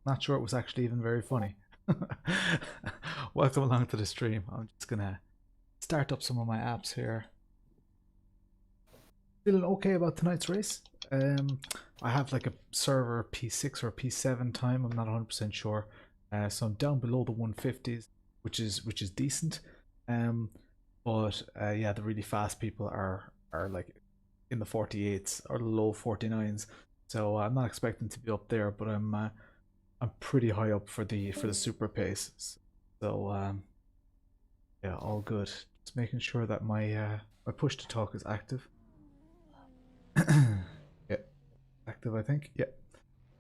Not sure it was actually even very funny. Welcome along to the stream. I'm just gonna start up some of my apps here. Feeling okay about tonight's race. I have like a server P6 or P7 time. I'm not 100% sure. So I'm down below the 150s, which is decent. But yeah, the really fast people are like in the 48s or the low 49s. So I'm not expecting to be up there, but I'm pretty high up for the super pace. So yeah, all good. Just making sure that my my push to talk is active. Yeah, active, I think. Yeah.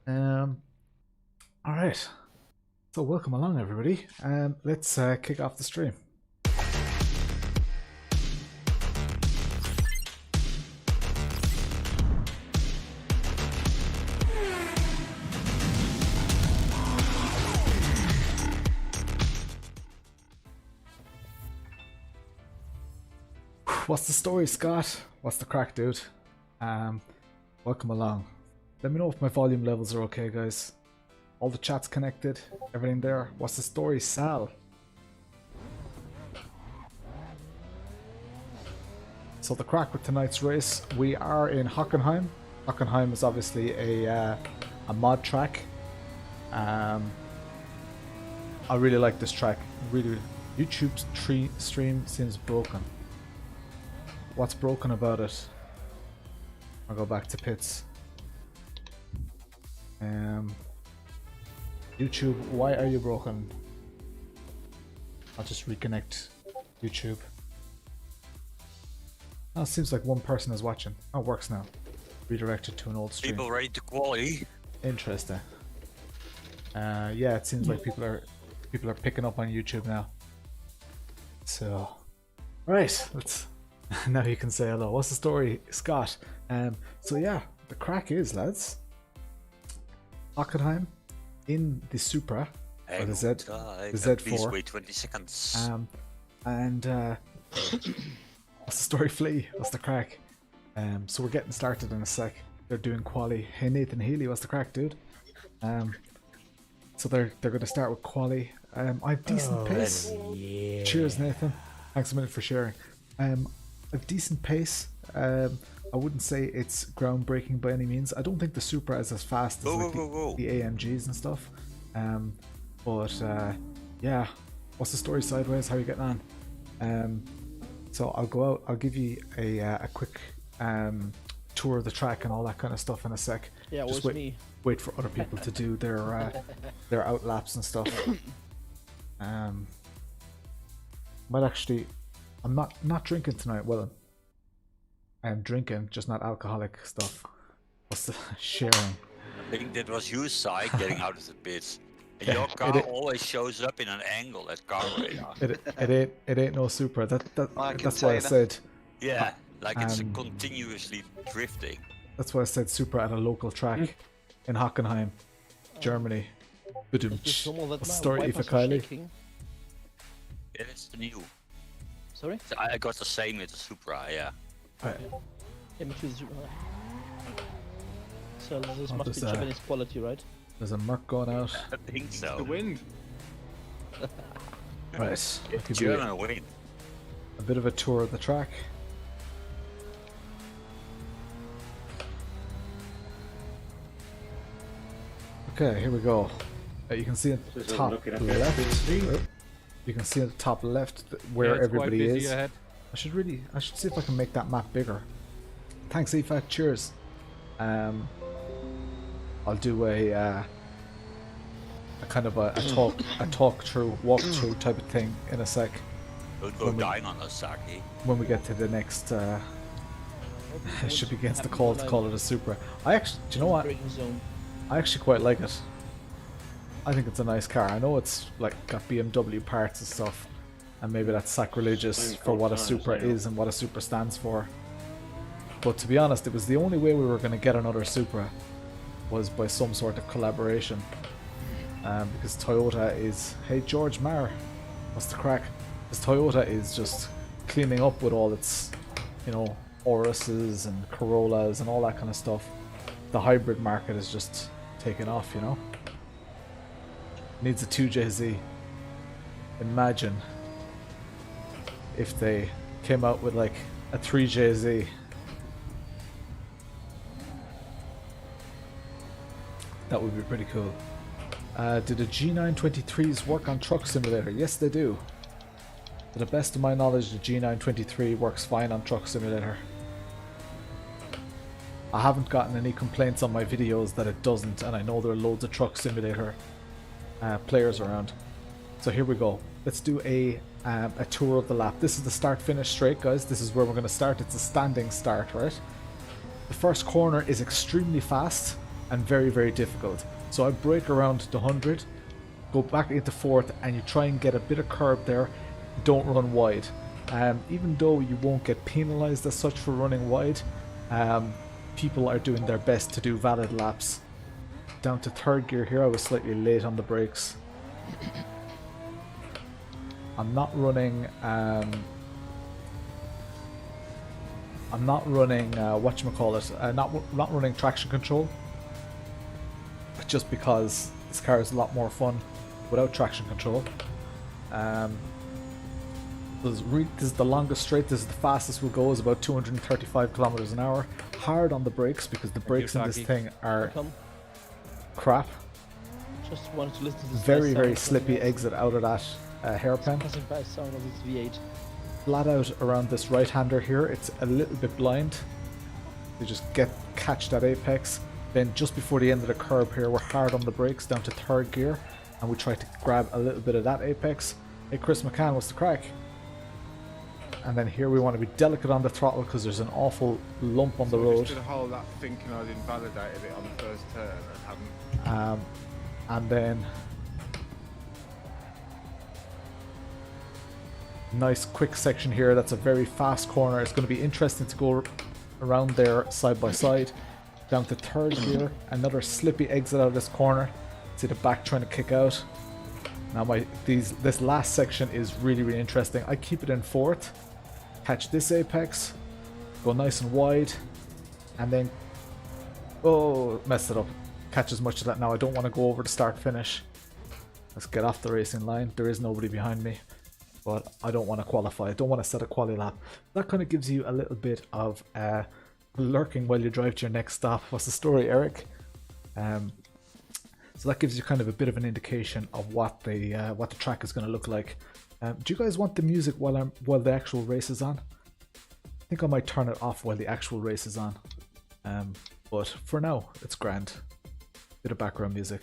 All right. So welcome along, everybody. Let's kick off the stream. What's the story, Scott? What's the crack, dude? Welcome along. Let me know if my volume levels are okay, guys. All the chats connected, everything there. What's the story, Sal? So the crack with tonight's race, we are in Hockenheim. Hockenheim is obviously a mod track. I really like this track. Really, YouTube's stream seems broken. What's broken about it? I'll go back to pits. YouTube, why are you broken? I'll just reconnect YouTube. Oh, it seems like one person is watching. Oh, it works now. Redirected to an old stream. People ready to quality. Interesting. Yeah, it seems like people are picking up on YouTube now. So, right, let's. Now you can say hello. What's the story, Scott? So yeah, the crack is, lads, Hockenheim in the Supra, or the Z4. Please wait 20 seconds. And what's the story, Flea? What's the crack? So we're getting started in a sec. They're doing quali. Hey Nathan Healy, what's the crack, dude? So they're going to start with quali. I have decent pace. Yeah. Cheers, Nathan. Thanks a minute for sharing. I have decent pace. I wouldn't say it's groundbreaking by any means. I don't think the Supra is as fast as like the AMGs and stuff. But yeah, what's the story sideways? How are you getting on? So I'll go out. I'll give you a quick tour of the track and all that kind of stuff in a sec. Yeah, it Just was me. wait for other people to do their out laps and stuff. Might actually. I'm not drinking tonight. Well, I'm drinking, just not alcoholic stuff. What's the sharing? I think that was you, Sai, getting out of the pits. And your car always shows up in an angle at car radar. It ain't no Supra. That's what I said. Yeah, like it's continuously drifting. That's why I said Supra at a local track in Hockenheim, Germany. What's the story, Kylie? Yeah, it's new. Sorry? So I got the same with the Supra, yeah. Yeah, me too. So this must be Japanese quality, right? There's a Marc going out. I think so. The wind. Right. It's German wind. A bit of a tour of the track. Okay, here we go. You can see at the top left. You can see at the top left where everybody is. Ahead. I should see if I can make that map bigger. Thanks, Aoife. Cheers. I'll do a kind of a walk through type of thing in a sec. Don't go dying on us, Saki. When we get to the next, it should be against the call to call it a Supra. I actually, do you know what? I actually quite like it. I think it's a nice car. I know it's like got BMW parts and stuff, and maybe that's sacrilegious for what a Supra is and what a Supra stands for. But to be honest, it was the only way we were going to get another Supra was by some sort of collaboration. Because Toyota is, hey George Marr, what's the crack? Because Toyota is just cleaning up with all its, you know, Auruses and Corollas and all that kind of stuff. The hybrid market is just taking off, you know. Needs a 2JZ. Imagine if they came out with like a 3JZ. That would be pretty cool. Do the G923s work on Truck Simulator? Yes, they do. To the best of my knowledge, the G923 works fine on Truck Simulator. I haven't gotten any complaints on my videos that it doesn't, and I know there are loads of Truck Simulator players around. So here we go. Let's do a tour of the lap. This is the start-finish straight, guys. This is where we're going to start. It's a standing start, right? The first corner is extremely fast and very, very difficult. So I brake around the 100, go back into fourth, and you try and get a bit of curb there. Don't run wide. Even though you won't get penalised as such for running wide, people are doing their best to do valid laps. Down to third gear here, I was slightly late on the brakes. I'm not running whatchamacallit, not running traction control, just because this car is a lot more fun without traction control. This is the longest straight. This is the fastest we'll go, is about 235 kilometers an hour. Hard on the brakes because the brakes in this thing are crap. Just wanted to listen to this very, very slippy exit out of that hairpin. Sound of this V8. Flat out around this right-hander here, it's a little bit blind. You just catch that apex. Then just before the end of the curb here, we're hard on the brakes down to third gear, and we try to grab a little bit of that apex. Hey Chris McCann, what's the crack? And then here we want to be delicate on the throttle because there's an awful lump on the road. Just did a whole lot thinking I'd invalidated it on the first turn and haven't. And then nice quick section here. That's a very fast corner. It's going to be interesting to go around there side by side. Down to third gear, another slippy exit out of this corner. See the back trying to kick out. Now this last section is really, really interesting. I keep it in fourth, catch this apex, go nice and wide, and then messed it up. Catch as much of that now. I don't want to go over the start finish. Let's get off the racing line. There is nobody behind me, but I don't want to qualify. I don't want to set a quali lap. That kind of gives you a little bit of lurking while you drive to your next stop. What's the story, Eric? So that gives you kind of a bit of an indication of what the track is going to look like. Do you guys want the music while the actual race is on? I think I might turn it off while the actual race is on. But for now, it's grand. Bit of background music.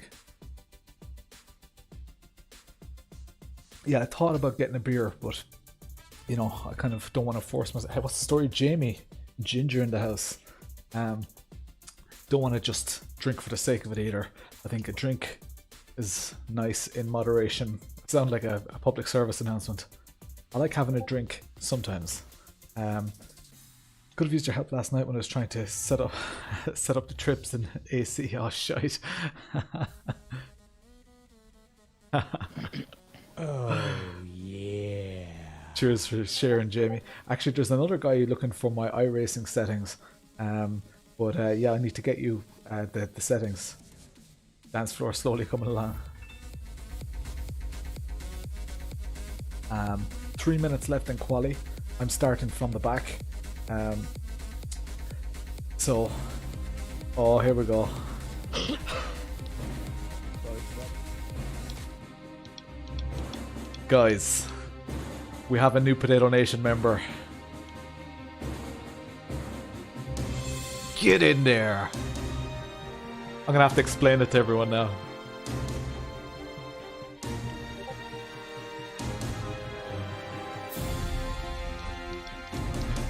Yeah, I thought about getting a beer, but you know, I kind of don't want to force myself. Hey, what's the story, Jamie? Ginger in the house. Don't want to just drink for the sake of it either. I think a drink is nice in moderation. It sounds like a public service announcement. I like having a drink sometimes. Could have used your help last night when I was trying to set up the trips in AC. Oh shite. Oh yeah. Cheers for sharing, Jamie. Actually, there's another guy looking for my iRacing settings. But yeah, I need to get you the settings. Dance floor slowly coming along. 3 minutes left in quali. I'm starting from the back. So, oh, here we go. Guys, we have a new Potato Nation member. Get in there. I'm gonna have to explain it to everyone now.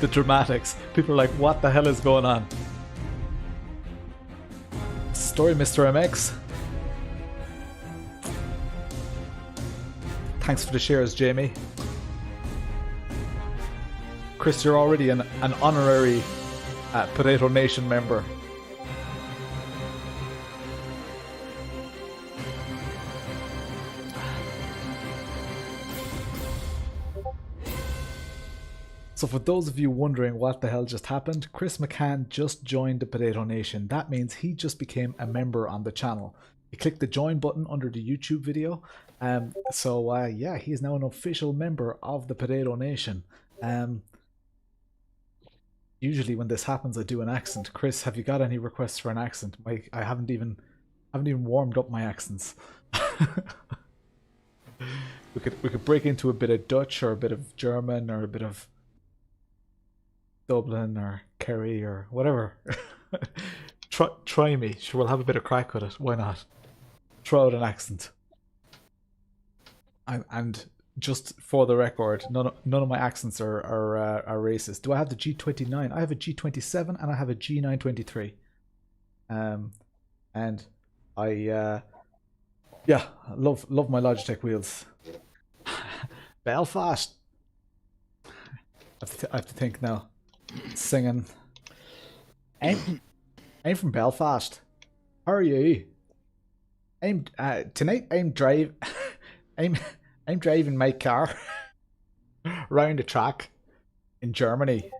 The dramatics. People are like, what the hell is going on? Story, Mr. MX. Thanks for the shares, Jamie. Chris, you're already an honorary Potato Nation member. So for those of you wondering what the hell just happened, Chris McCann just joined the Potato Nation. That means he just became a member on the channel. he clicked the join button under the YouTube video. So yeah, he is now an official member of the Potato Nation. Usually when this happens, I do an accent. Chris, have you got any requests for an accent? I haven't even warmed up my accents. we could break into a bit of Dutch or a bit of German or a bit of Dublin or Kerry or whatever. Try me. Sure, we'll have a bit of crack with it. Why not? Throw out an accent. And just for the record, none of my accents are racist. Do I have the G29? I have a G27 and I have a G923. And I yeah, love my Logitech wheels. Belfast. I have to think now. Singing. I'm from Belfast. How are you? Tonight I'm driving my car round the track in Germany.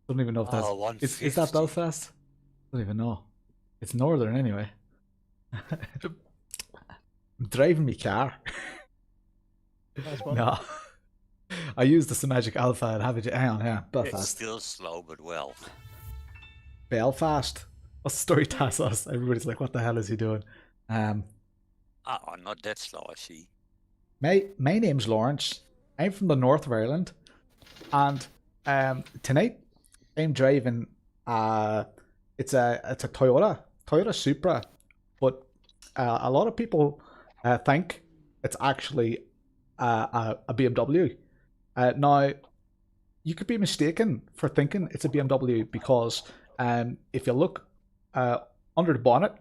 Don't even know if that's is that Belfast? Don't even know. It's northern anyway. I'm driving my car. No. I used the Symagic Alpha and have it. Hang on, yeah, Belfast. It's still slow but well. Belfast. What's the story tells us? Everybody's like, what the hell is he doing? Not that slow, I see. My name's Lawrence. I'm from the north of Ireland, and tonight I'm driving. It's a Toyota Supra, but a lot of people think it's actually a BMW. Now, you could be mistaken for thinking it's a BMW because if you look under the bonnet,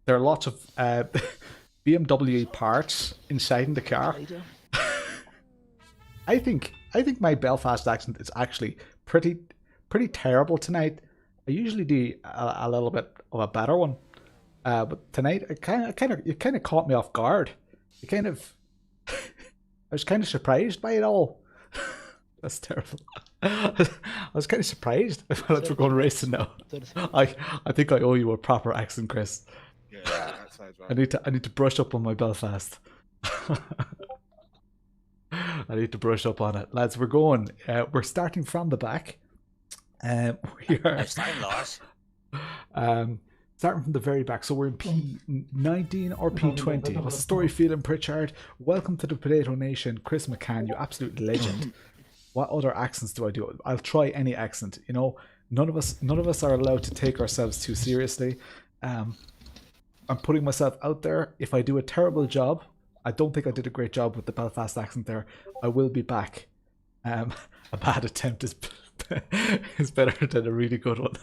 there are lots of BMW parts inside in the car. I think my Belfast accent is actually pretty terrible tonight. I usually do a little bit of a better one, but tonight it kind of caught me off guard. I was kind of surprised by it all. That's terrible. I was kind of surprised. I felt like we're going racing now. I think I owe you a proper accent, Chris. Yeah, that sounds right. I need to brush up on my Belfast. I need to brush up on it, lads. We're going. We're starting from the back. We are starting from the very back. So we're in P19 or P20. What's the story feeling, Pritchard? Welcome to the Potato Nation, Chris McCann, you absolute legend. What other accents do I do? I'll try any accent. You know, none of us are allowed to take ourselves too seriously. I'm putting myself out there. If I do a terrible job, I don't think I did a great job with the Belfast accent there, I will be back. A bad attempt is better than a really good one.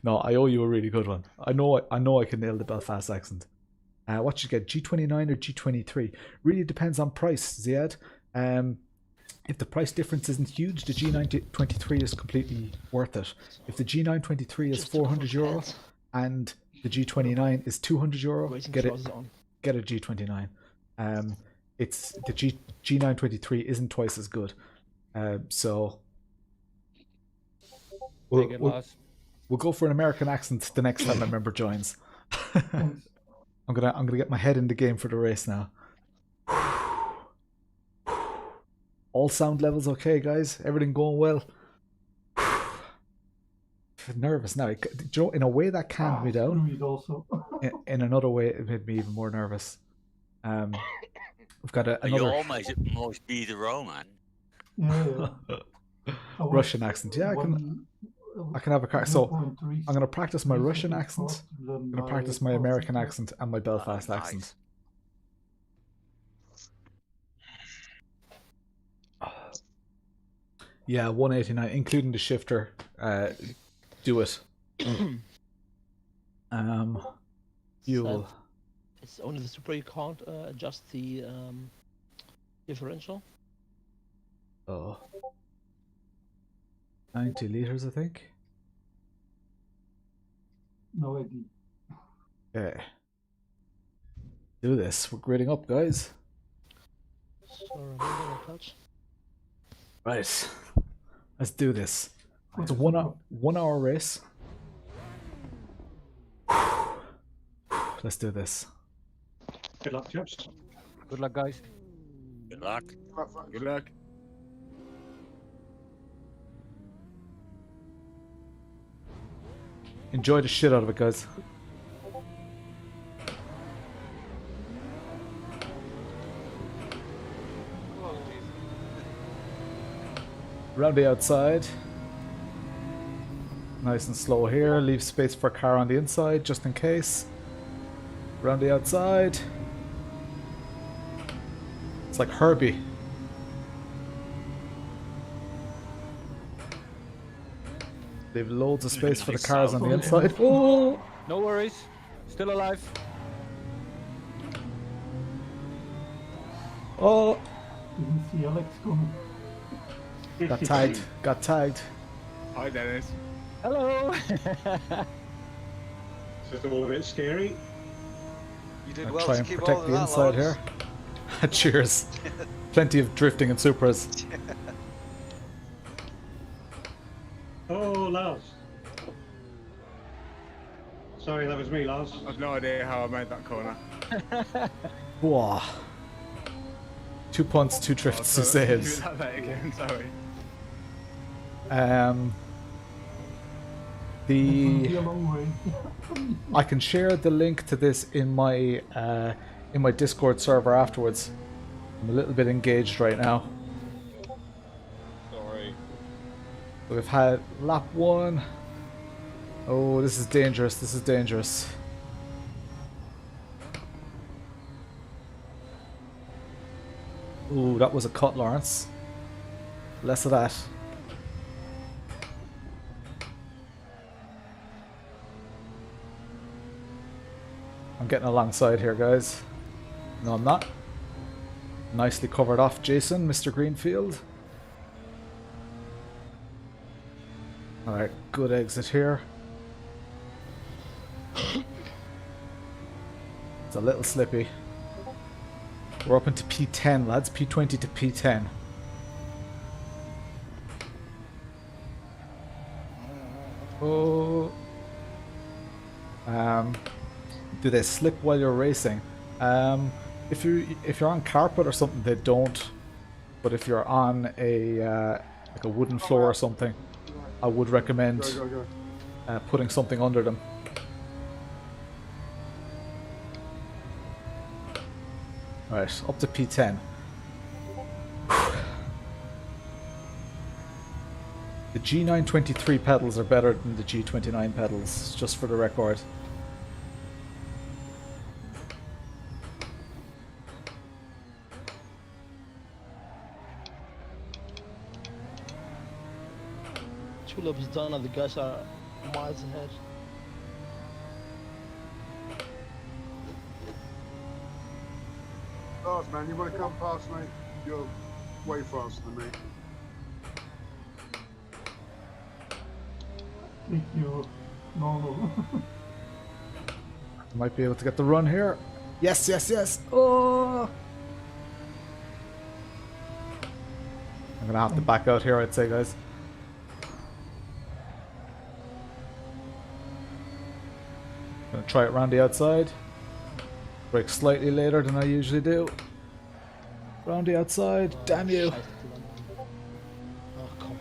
No, I owe you a really good one. I know I can nail the Belfast accent. What should you get, G29 or G23? Really depends on price, Ziad. If the price difference isn't huge, the G923 is completely worth it. If the G923 is €400 and the G29 is €200, get a G29. It's the G923 isn't twice as good. So we'll go for an American accent the next time a member joins. I'm gonna get my head in the game for the race now. All sound levels okay, guys? Everything going well? Nervous now. In a way that calmed me down. In another way, it made me even more nervous. We've got another. You almost be the Roman. Russian accent. Yeah, I can have a car. So I'm going to practice my Russian accent. I'm going to practice my American accent and my Belfast accent. Yeah, 189, including the shifter. Do it. Fuel. It's only the Supra, you can't adjust the differential. Oh. 90 liters, I think. No idea. Okay. Do this. We're grading up, guys. Right. Let's do this. It's a one hour race. let's do this. Good luck, chaps. Good luck, guys. Good luck. Good luck. Enjoy the shit out of it, guys. Round the outside. Nice and slow here. Leave space for a car on the inside, just in case. Round the outside. It's like Herbie. Leave loads of space for the cars on the inside. Oh! No worries. Still alive. Oh! Didn't see Alex coming. Got tagged. Got tagged. Hi, Dennis. Hello. It's just all a bit scary. You did I'll well try to and keep protect all of the that, inside lads. here. Cheers. Plenty of drifting and Supras. Oh, Lars. Sorry, that was me, Lars. I've no idea how I made that corner. Whoa. 2 punts, 2 drifts, 2 Do saves. that again, sorry. Be a long way. I can share the link to this in my Discord server afterwards. I'm a little bit engaged right now. Sorry. We've had lap 1. Oh, this is dangerous. This is dangerous. Ooh, that was a cut, Lawrence. Less of that. I'm getting alongside here, guys. No, I'm not. Nicely covered off, Jason, Mr. Greenfield. Alright, good exit here. It's a little slippy. We're up into P10, lads. P20 to P10. Oh. Do they slip while you're racing? If you're on carpet or something, they don't. But if you're on a like a wooden floor or something, I would recommend putting something under them. Right, up to P10. The G923 pedals are better than the G29 pedals, just for the record. Two laps done and the guys are miles ahead. Lars, man, you want to come past me? You're way faster than me. Think you're normal. Might be able to get the run here. Yes, yes, yes. Oh! I'm gonna have to back out here, I'd say, guys. Gonna try it round the outside. Brake slightly later than I usually do. Round the outside. Damn you. Oh, come.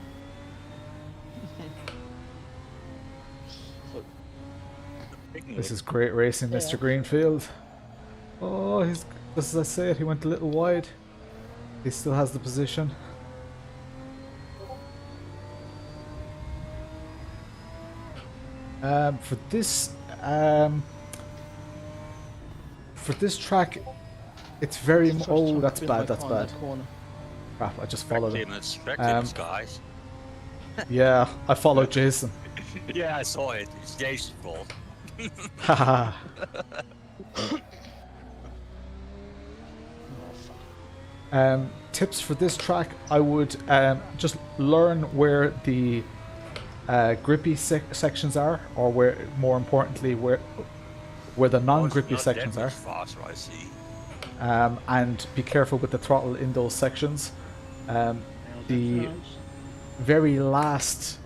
This is great racing, Mr. Greenfield. Oh, he's, just as I say it, he went a little wide. He still has the position. For this track, it's very. Oh, that's bad. That's bad. Crap! I just followed him. Guys. Yeah, I followed Jason. Yeah, I saw it. It's Jason's fault. Haha. Tips for this track: I would just learn where the grippy sections are, or where, more importantly, where the non-grippy sections are. Faster, I see. And be careful with the throttle in those sections. The very last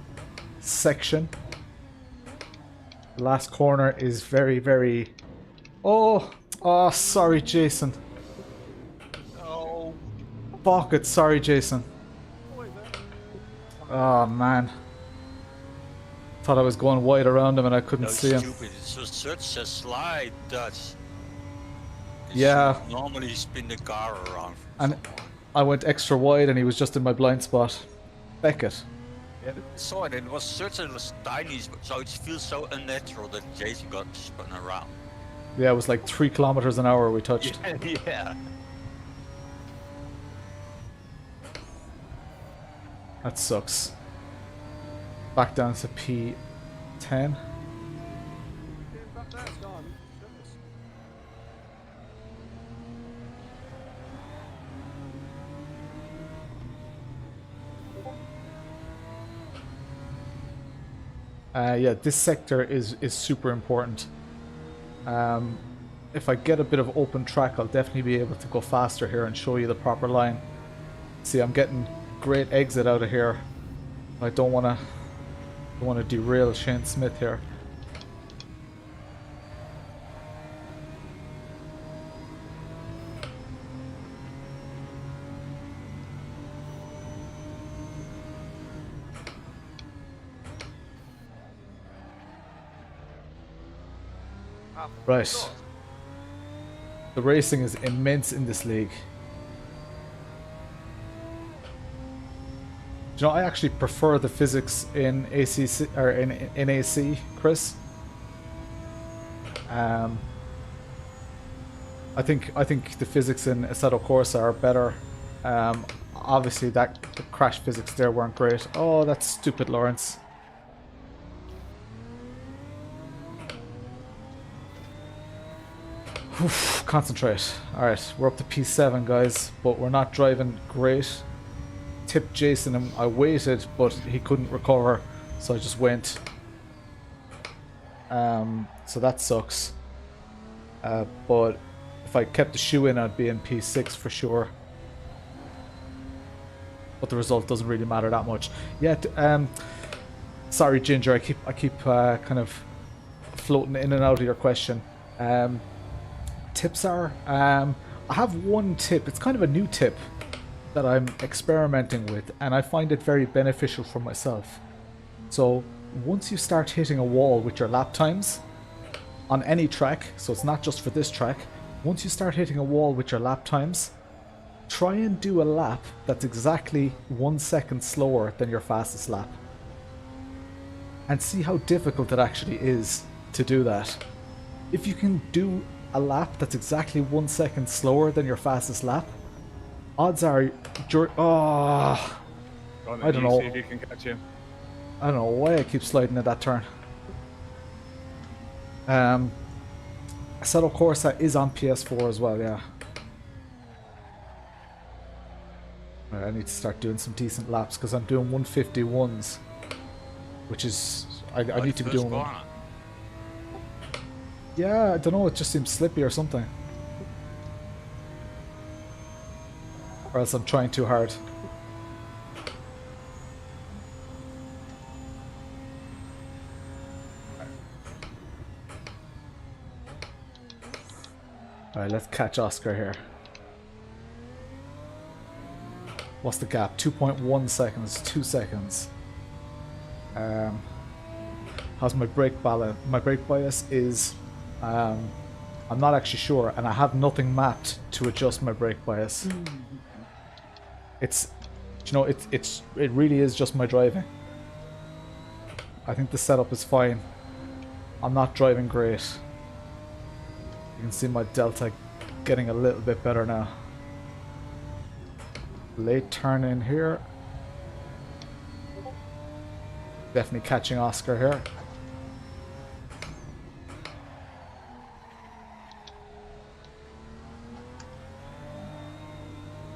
section, the last corner, is very, very. Oh! Oh, sorry, Jason. Oh. Fuck it, sorry, Jason. Oh, man. Thought I was going wide around him and I couldn't see him. Stupid. It was such a slide touch. Yeah. Normally spin the car around. And I went extra wide and he was just in my blind spot. Beckett. Yeah, I saw it and it was such a tiny, so it feels so unnatural that Jason got spun around. Yeah, it was like 3 kilometers an hour we touched. Yeah. That sucks. Back down to P10. Yeah, this sector is super important. If I get a bit of open track, I'll definitely be able to go faster here and show you the proper line. See, I'm getting great exit out of here. I don't want to derail Shane Smith here. Right. The racing is immense in this league. Do you know, I actually prefer the physics in ACC or in AC, Chris. I think the physics in Assetto Corsa are better. Obviously, the crash physics there weren't great. Oh, that's stupid, Lawrence. Oof, concentrate. Alright, we're up to P7, guys, but we're not driving great. Tipped Jason and I waited, but he couldn't recover, so I just went. So that sucks. But if I kept the shoe in, I'd be in P6 for sure. But the result doesn't really matter that much. Yeah. Sorry, Ginger. I keep kind of floating in and out of your question. Tips are. I have one tip. It's kind of a new tip that I'm experimenting with, and I find it very beneficial for myself. So once you start hitting a wall with your lap times on any track, so it's not just for this track, once you start hitting a wall with your lap times, try and do a lap that's exactly 1 second slower than your fastest lap, and see how difficult it actually is to do that. If you can do a lap that's exactly 1 second slower than your fastest lap, odds are oh, I don't know. See if you can catch him. I don't know why I keep sliding at that turn. Assetto Corsa is on PS4 as well, yeah. I need to start doing some decent laps because I'm doing 151s, which is I need to be doing one. Yeah, I don't know, it just seems slippy or something. Or else I'm trying too hard. Alright, let's catch Oscar here. What's the gap? 2.1 seconds, 2 seconds. How's my brake balance? My brake bias is I'm not actually sure, and I have nothing mapped to adjust my brake bias. It's, you know, it really is just my driving. I think the setup is fine. I'm not driving great. You can see my delta getting a little bit better now. Late turn in here. Definitely catching Oscar here.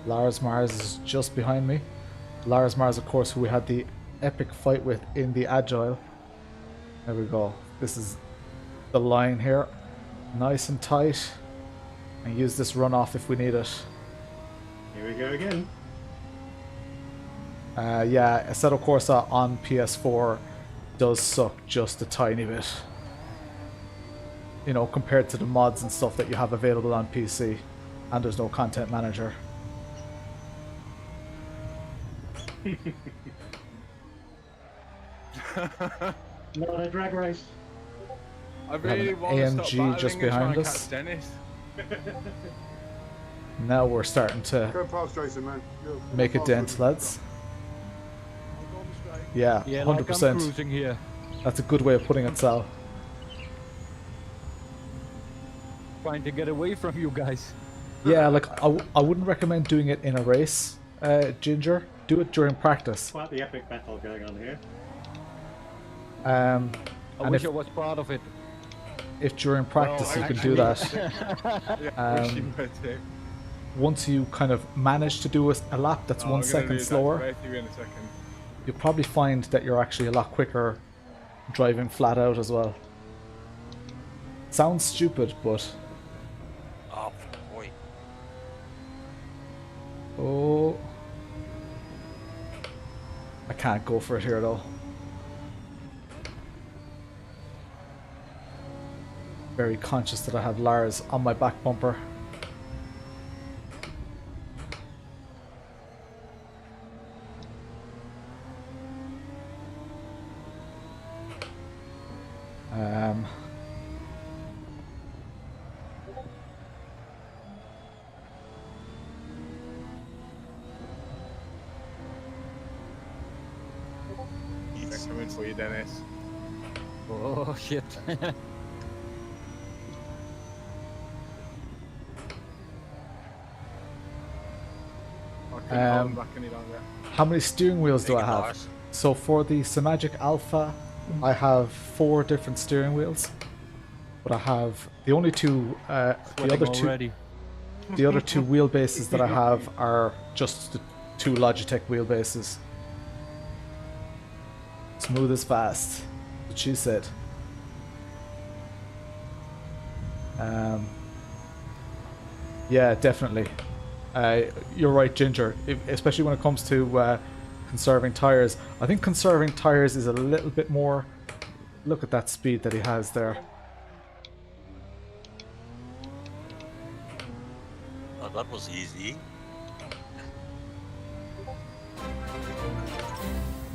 Lars Mars is just behind me. Lars Mars, of course, who we had the epic fight with in the Agile. There we go. This is the line here. Nice and tight. And use this runoff if we need it. Here we go again. Yeah, Assetto Corsa on PS4 does suck just a tiny bit. you know, compared to the mods and stuff that you have available on PC, and there's no content manager. Not a drag race. I really want to stop AMG battling just and try behind and us. catch Dennis. Now we're starting to Go past Jason, man. Go make a past dent, him. lads. Yeah, Yeah, like I'm 100%. cruising here. That's a good way of putting it, Sal. Trying to get away from you guys. Yeah, like I wouldn't recommend doing it in a race, Ginger. Do it during practice. Quite the epic battle going on here. I And wish if- I was part of it. If during practice you can do that, Yeah, wish you were too. once you kind of manage to do a lap that's Oh, 1 I'm gonna second lose that slower, to both of you in a second. you'll probably find that you're actually a lot quicker driving flat out as well. Sounds stupid, but Oh boy. oh, I can't go for it here though. Very conscious that I have Lars on my back bumper. They're coming for you, Dennis. Oh shit. I couldn't hold him back any longer. How many steering wheels do I Take it, have? Lars. So for the Symagic Alpha, I have 4 different steering wheels, but I have the only two, the other two, already. the other 2 wheelbases that I have are just the 2 Logitech wheelbases. Smooth as fast, what she said. Yeah, definitely. You're right, Ginger. Especially when it comes to conserving tires. I think conserving tires is a little bit more. Look at that speed that he has there. Oh, that was easy.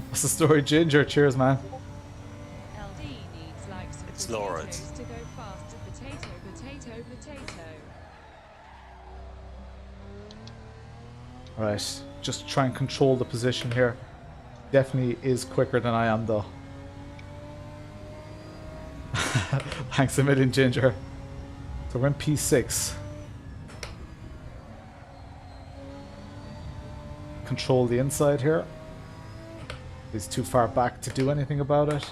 What's the story, Ginger? Cheers, man. LD needs likes of It's potatoes Lawrence. to go fast. Potato, potato, potato. Right, just try and control the position here. Definitely is quicker than I am, though. Thanks a million, Ginger. So we're in P6. Control the inside here. He's too far back to do anything about it.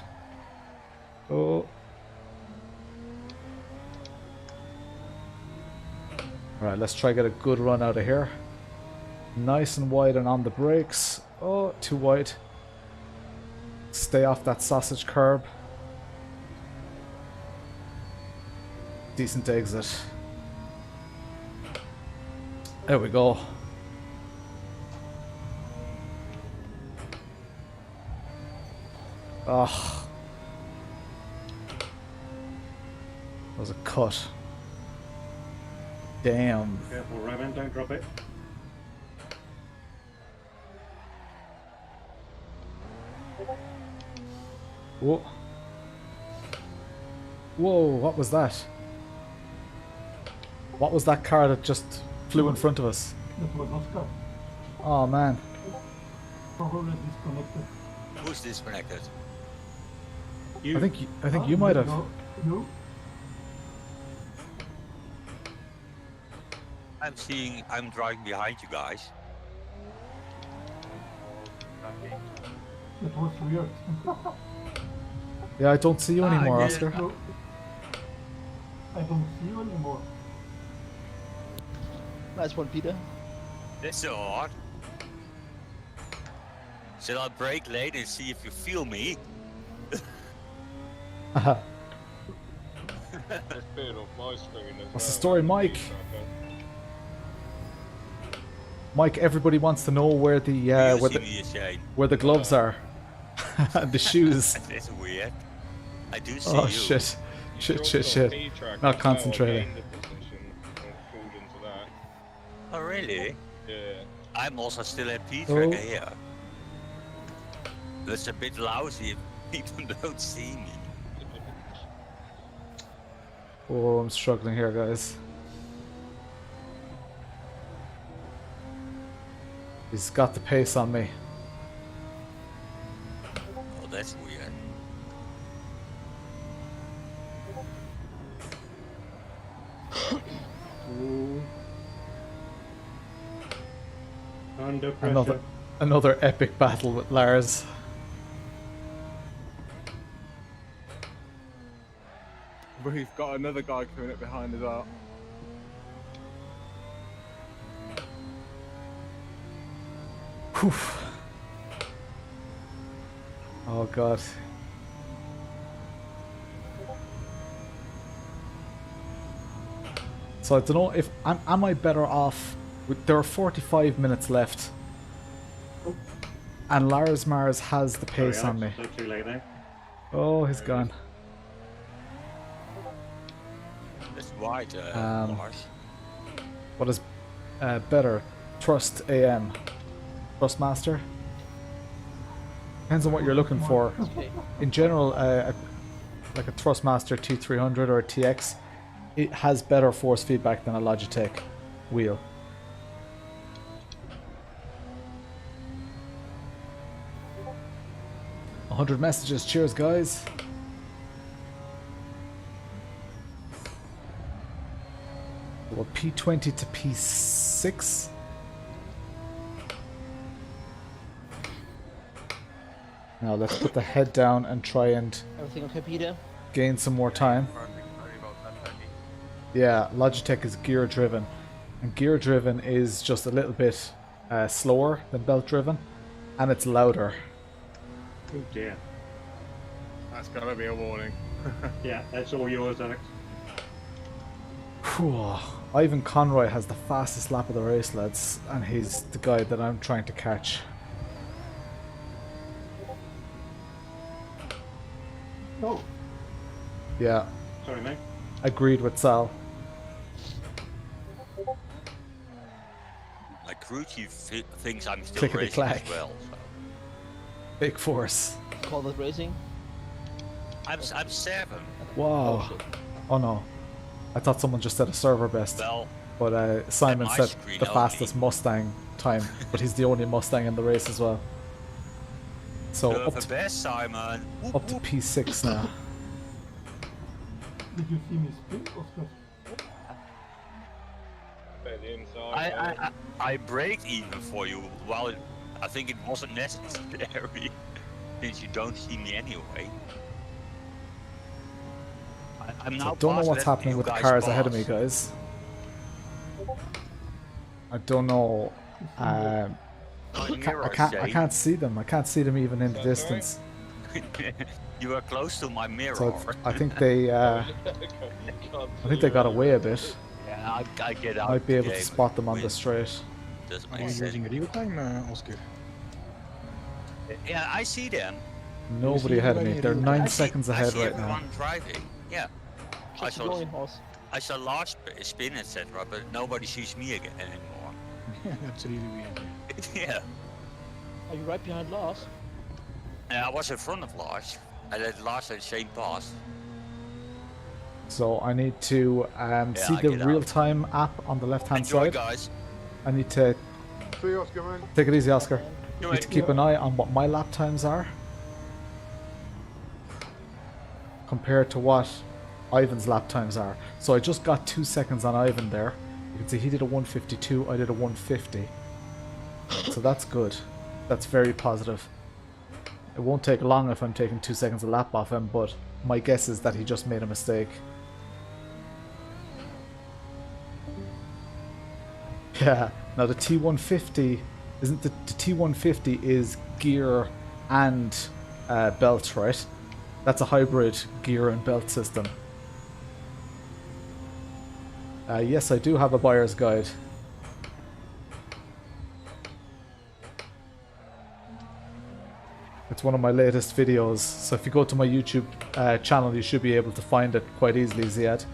Oh. Alright, let's try get a good run out of here. Nice and wide and on the brakes. Oh, too wide. Stay off that sausage curb. Decent exit. There we go. Oh. That was a cut. Damn. Careful, Ronan, don't drop it. Whoa. Whoa, what was that? What was that car that just flew in front of us? That was Oscar. Oh man. Probably disconnected. Who's disconnected? You. I think you might have. No, you? I'm driving behind you guys. That was weird. Yeah, I don't see you anymore, yeah. Oscar. No. I don't see you anymore. Nice one, Peter. That's so odd. Shall I brake late and see if you feel me? What's the story, Mike? Mike, everybody wants to know where the You where see the me, Shane. where the gloves are, and the shoes. That's weird. I do see Oh you. shit! Shit. Not concentrating. Oh really? Yeah. I'm also still at Pietersen here. That's a bit lousy if people don't see me. Oh, I'm struggling here, guys. He's got the pace on me. Oh, that's weird. Under pressure. Another epic battle with Lars. We've got another guy coming up behind as well. Whew. Oh god. So I don't know if am I better off there are 45 minutes left. And Lars Mars has the pace on me. Too late now. Oh, he's gone. That's wide, Lars. What is better? Thrust AM? Thrust Master? Depends on what you're looking for. In general, like a Thrust Master T300 or a TX, it has better force feedback than a Logitech wheel. $100 messages. Cheers, guys. Well, P20 to P6. Now let's put the head down and try and Everything okay, Peter? gain some more time. Yeah, Logitech is gear driven, and gear driven is just a little bit slower than belt driven, and it's louder. Oh dear. That's gotta be a warning. Yeah, that's all yours, Alex. Whew. Ivan Conroy has the fastest lap of the race, lads, and he's the guy that I'm trying to catch. No. Yeah, Sorry, mate. agreed with Sal. My crew chief thinks I'm still Clickety racing clack. as well. So. Big force. Call that racing? I'm 7. Wow. Oh no. I thought someone just said a server best. Well, But Simon my said screen the only. fastest Mustang time, but he's the only Mustang in the race as well. So you're up the to, best, Simon. Whoop, up to whoop. P6 now. Did you see me sprint or not? The inside. I braked even for you. Well, I think it wasn't necessary since you don't see me anyway. I'm So now I don't know past what's letting happening you with the guys cars ahead of pass. me, guys. I don't know. My mirror I say- can't see them. I can't see them even in the distance. You are close to my mirror. So I think they got away a bit. Yeah, I get out. Might be able today, to spot them on but the straight. doesn't Are make you sense. using real time, Oscar? Yeah, I see them. Nobody ahead of me. They're 9 I seconds see, ahead I see right now. everyone driving. Yeah. I Just saw, going horse. I saw Lars spin, etc., but nobody sees me again anymore. That's really weird. Yeah. Are you right behind Lars? And I was in front of Lars. I let Lars and Shane pass. So I need to see I the get out. real-time app on the left-hand Enjoy, side. guys. I need to See you, Oscar, man. take it easy, Oscar. Do Need to keep an eye on what my lap times are compared to what Ivan's lap times are. So I just got 2 seconds on Ivan there. You can see he did a 152, I did a 150. So that's good. That's very positive. It won't take long if I'm taking 2 seconds a lap off him, but my guess is that he just made a mistake. Yeah, now the T150 isn't the T150 is gear and belt, right? That's a hybrid gear and belt system. Yes, I do have a buyer's guide. It's It's one of my latest videos. So if you go to my YouTube channel, you should be able to find it quite easily, Ziad.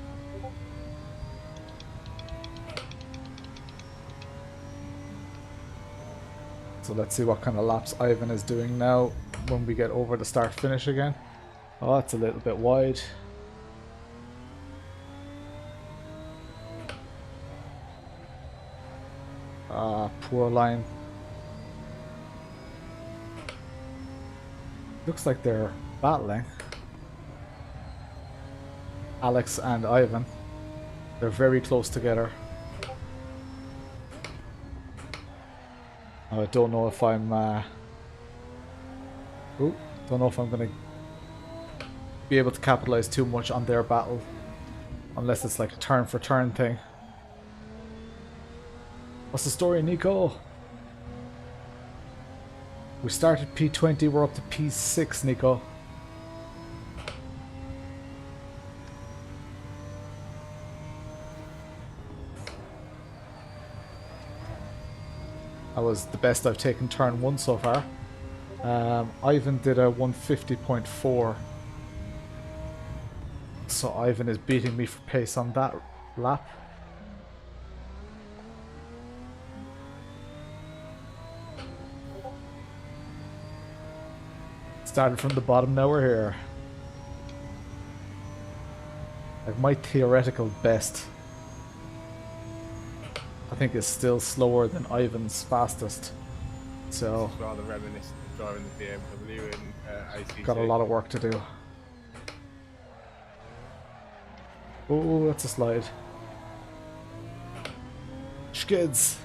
So let's see what kind of laps Ivan is doing now when we get over the start finish again. Oh, it's a little bit wide. Ah, poor line. Looks like they're battling. Alex and Ivan. They're very close together. I don't know if I'm don't know if I'm gonna be able to capitalize too much on their battle, unless it's like a turn for turn thing. What's the story, Nico? We started P20, we're up to P6, Nico. That was the best I've taken turn 1 so far. Ivan did a 150.4. So Ivan is beating me for pace on that lap. Started from the bottom, now we're here. Like my theoretical best, I think, is still slower than Ivan's fastest. So It's rather reminiscent of driving the BMW in ACC. got a lot of work to do. Oh, that's a slide. Skids.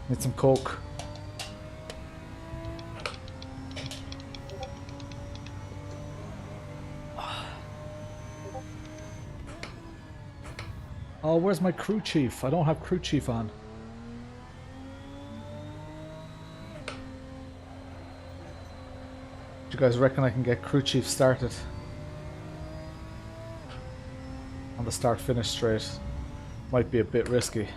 Need some coke. Oh, where's my crew chief? I don't have crew chief on. Do you guys reckon I can get crew chief started? On the start finish straight. Might be a bit risky.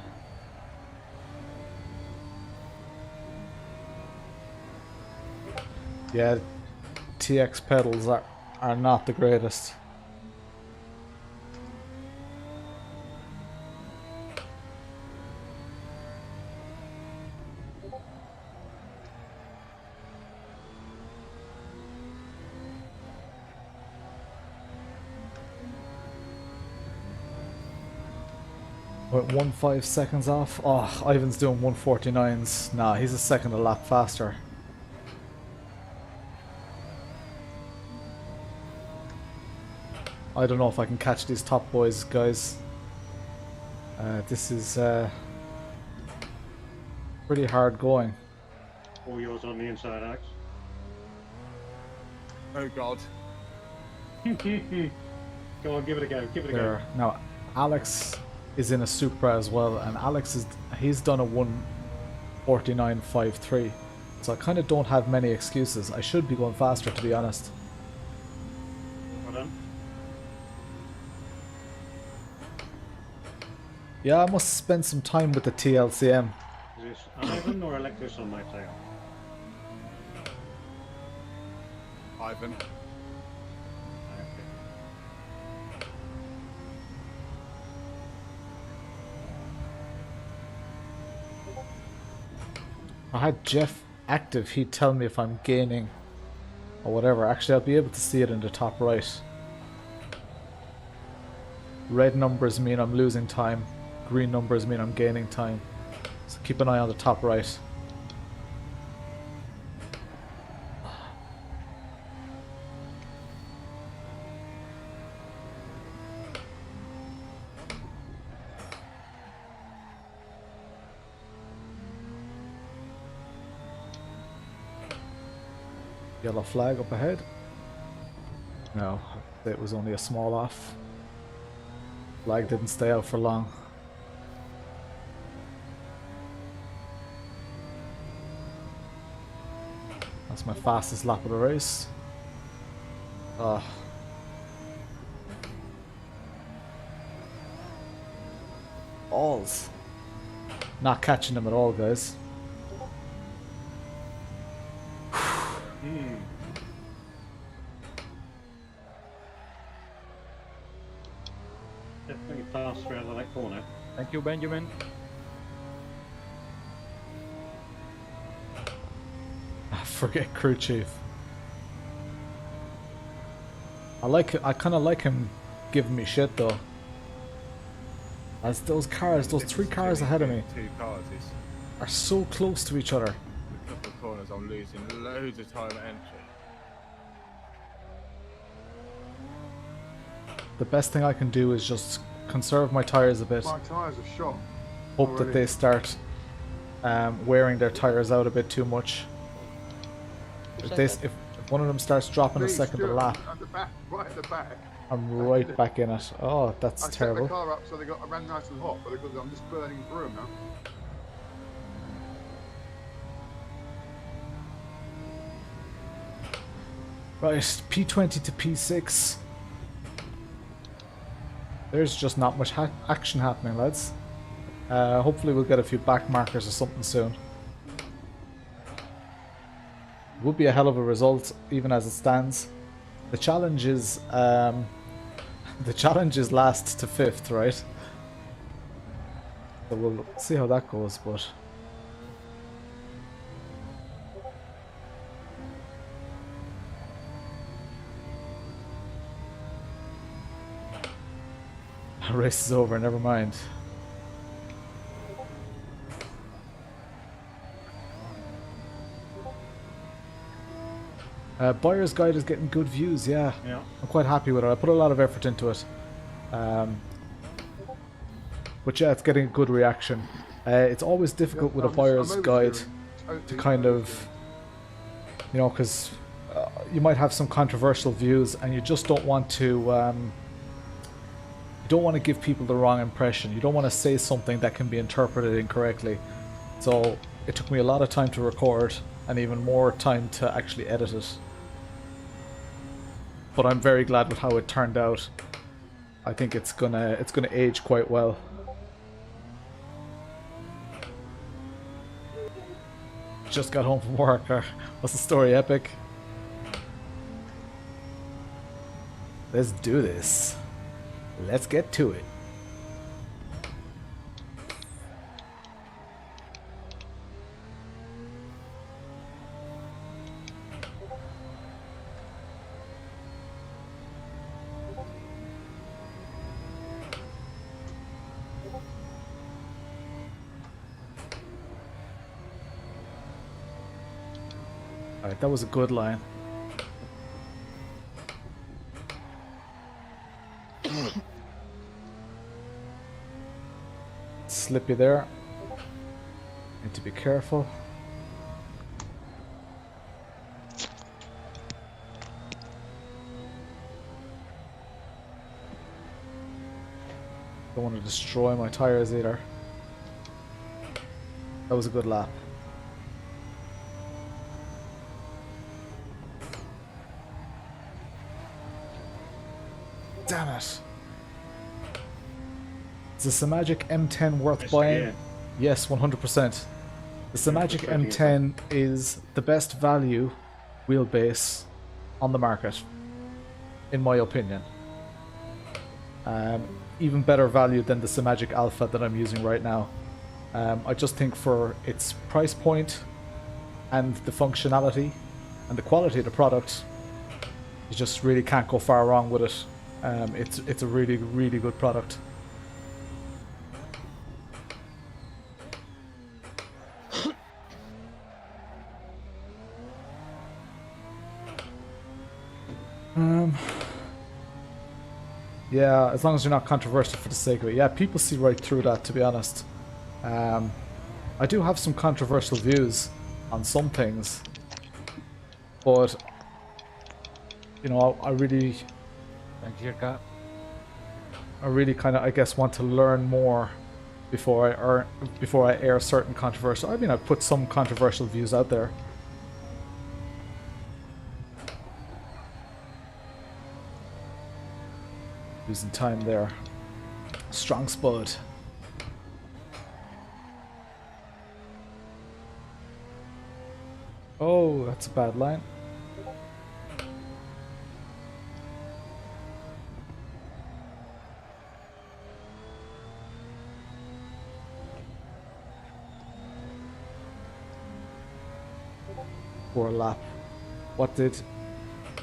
Yeah, TX pedals are not the greatest. Went 1.5 seconds off. Oh, Ivan's doing 149s. Nah, he's a second a lap faster. I don't know if I can catch these top boys, guys. This is pretty hard going. All yours on the inside, Alex. Oh god. Go on, give it a go. Give it a There. Now, Alex is in a Supra as well, and he's done a 149.53. So I kind of don't have many excuses. I should be going faster, to be honest. go. Well done. Yeah, I must spend some time with the TLCM. Is this Ivan or Alexis on my tail? Ivan. I had Jeff active, he'd tell me if I'm gaining or whatever. Actually, I'll be able to see it in the top right. Red numbers mean I'm losing time. Green numbers mean I'm gaining time. So keep an eye on the top right. Yellow flag up ahead. No, it was only a small off. Flag didn't stay out for long. That's my fastest lap of the race. Balls. Not catching them at all, guys. across straight out of that corner. Thank you, Benjamin. Forget crew chief. I kind of like him giving me shit though. As those three cars ahead of me, Two cars is are so close to each other. a couple of corners. I'm losing loads of time at entry. The best thing I can do is just conserve my tires a bit. My tyres are shot. Hope that they start wearing their tires out a bit too much. If one of them starts dropping a second to lap, At the back, right at the back. I'm right back in it. Oh, that's I set the terrible. car up so I ran nice and hot, but because I'm just burning through them now. Right, P20 to P6. There's just not much action happening, lads. Hopefully we'll get a few back markers or something soon. Would be a hell of a result, even as it stands. The challenge is last to 5th, right? So we'll see how that goes, but race is over, never mind. Buyer's Guide is getting good views, yeah. I'm quite happy with it. I put a lot of effort into it. But yeah, it's getting a good reaction. It's always difficult with a Buyer's Guide to kind of, you know, because you might have some controversial views and you just don't want to, you don't want to give people the wrong impression. You don't want to say something that can be interpreted incorrectly. So it took me a lot of time to record and even more time to actually edit it. But I'm very glad with how it turned out. I think it's gonna age quite well. Just got home from work. What's the story, Epic? Let's do this. Let's get to it. Alright, that was a good line. Slippy there. Need to be careful. Don't want to destroy my tires either. That was a good lap. Damn it. Is the Samagic M10 worth buying? Yes, 100%. The Samagic M10 is the best value wheelbase on the market, in my opinion. Even better value than the Samagic Alpha that I'm using right now. I just think for its price point and the functionality and the quality of the product, you just really can't go far wrong with it. It's a really, really good product. Yeah, as long as you're not controversial for the sake of it. Yeah, people see right through that, to be honest. I do have some controversial views on some things, but you know, I really kind of, I guess, want to learn more before I air certain controversial. I mean, I put some controversial views out there. Losing time there. Strong spud. Oh, that's a bad line. poor lap. What did...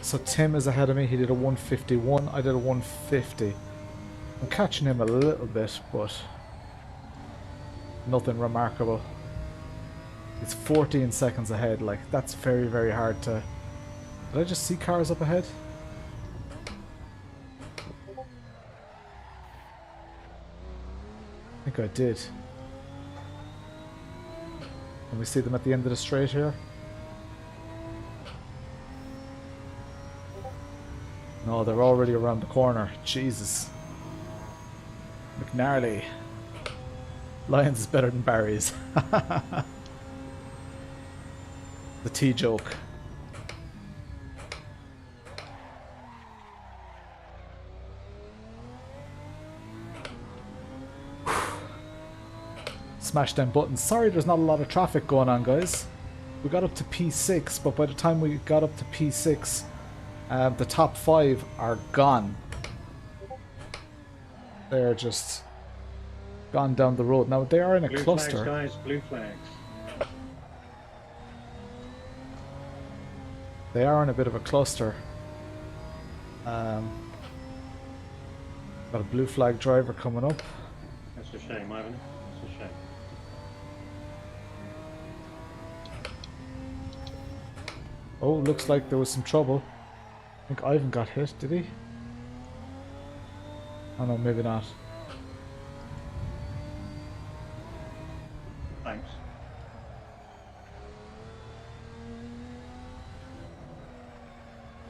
So Tim is ahead of me. He did a 151. I did a 150. I'm catching him a little bit, but nothing remarkable. It's 14 seconds ahead. Like, that's very, very hard to... Did I just see cars up ahead? I think I did. Can we see them at the end of the straight here? No, they're already around the corner. Jesus. McNarly. Lions is better than Barry's. The tea joke. Smash them buttons. Sorry there's not a lot of traffic going on, guys. We got up to P6, but by the time we got up to P6, the top 5 are gone. They're just gone down the road. Now they are in a cluster. Flags, guys, blue flags. They are in a bit of a cluster. Got a blue flag driver coming up. That's a shame, Ivan. That's a shame. Oh, looks like there was some trouble. I think Ivan got hit, did he? Oh no, maybe not. Thanks.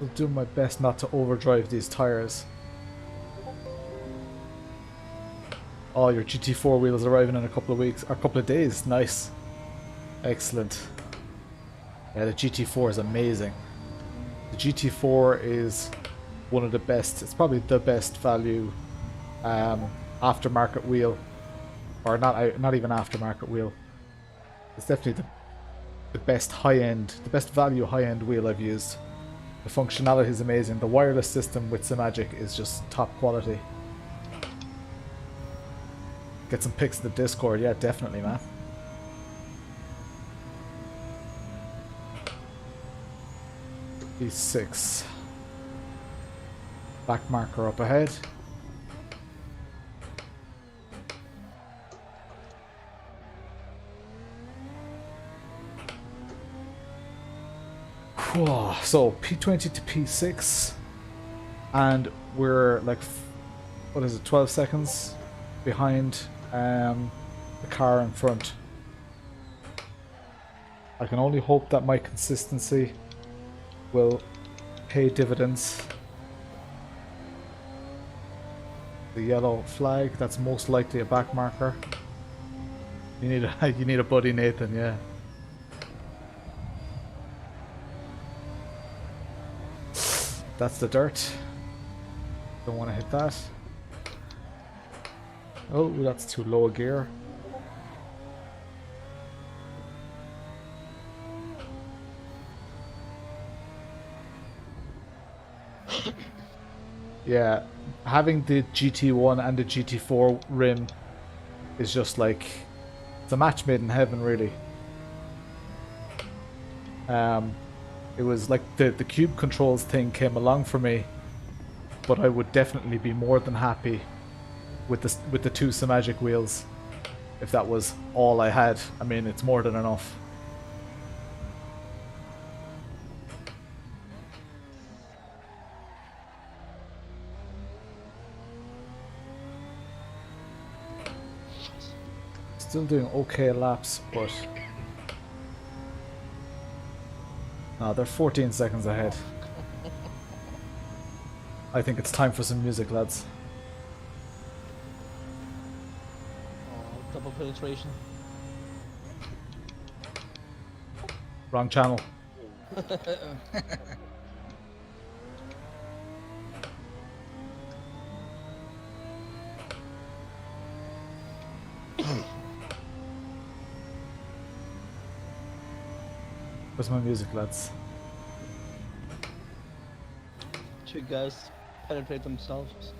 I'll do my best not to overdrive these tires. Oh, your GT4 wheel is arriving in a couple of weeks, or a couple of days. Nice. Excellent. Yeah, the GT4 is amazing. The GT4 is one of the best, it's probably the best value aftermarket wheel. Or not even aftermarket wheel. It's definitely the best high-end, the best value high-end wheel I've used. The functionality is amazing. The wireless system with Magic is just top quality. Get some pics in the Discord, yeah, definitely, man. P6. Back marker up ahead. Whoa, so P20 to P6, and we're like, what is it, 12 seconds behind the car in front. I can only hope that my consistency will pay dividends. The yellow flag, that's most likely a back marker. You need a buddy, Nathan, yeah. That's the dirt. Don't want to hit that. Oh, that's too low a gear. Yeah, having the GT1 and the GT4 rim is just like, it's a match made in heaven, really. It was like the cube controls thing came along for me, but I would definitely be more than happy with the two Magic wheels if that was all I had. I mean, it's more than enough. Still doing okay laps, but no, they're 14 seconds ahead. I think it's time for some music, lads. Oh, double penetration. Wrong channel. Where's my music, lads? Two guys penetrate themselves.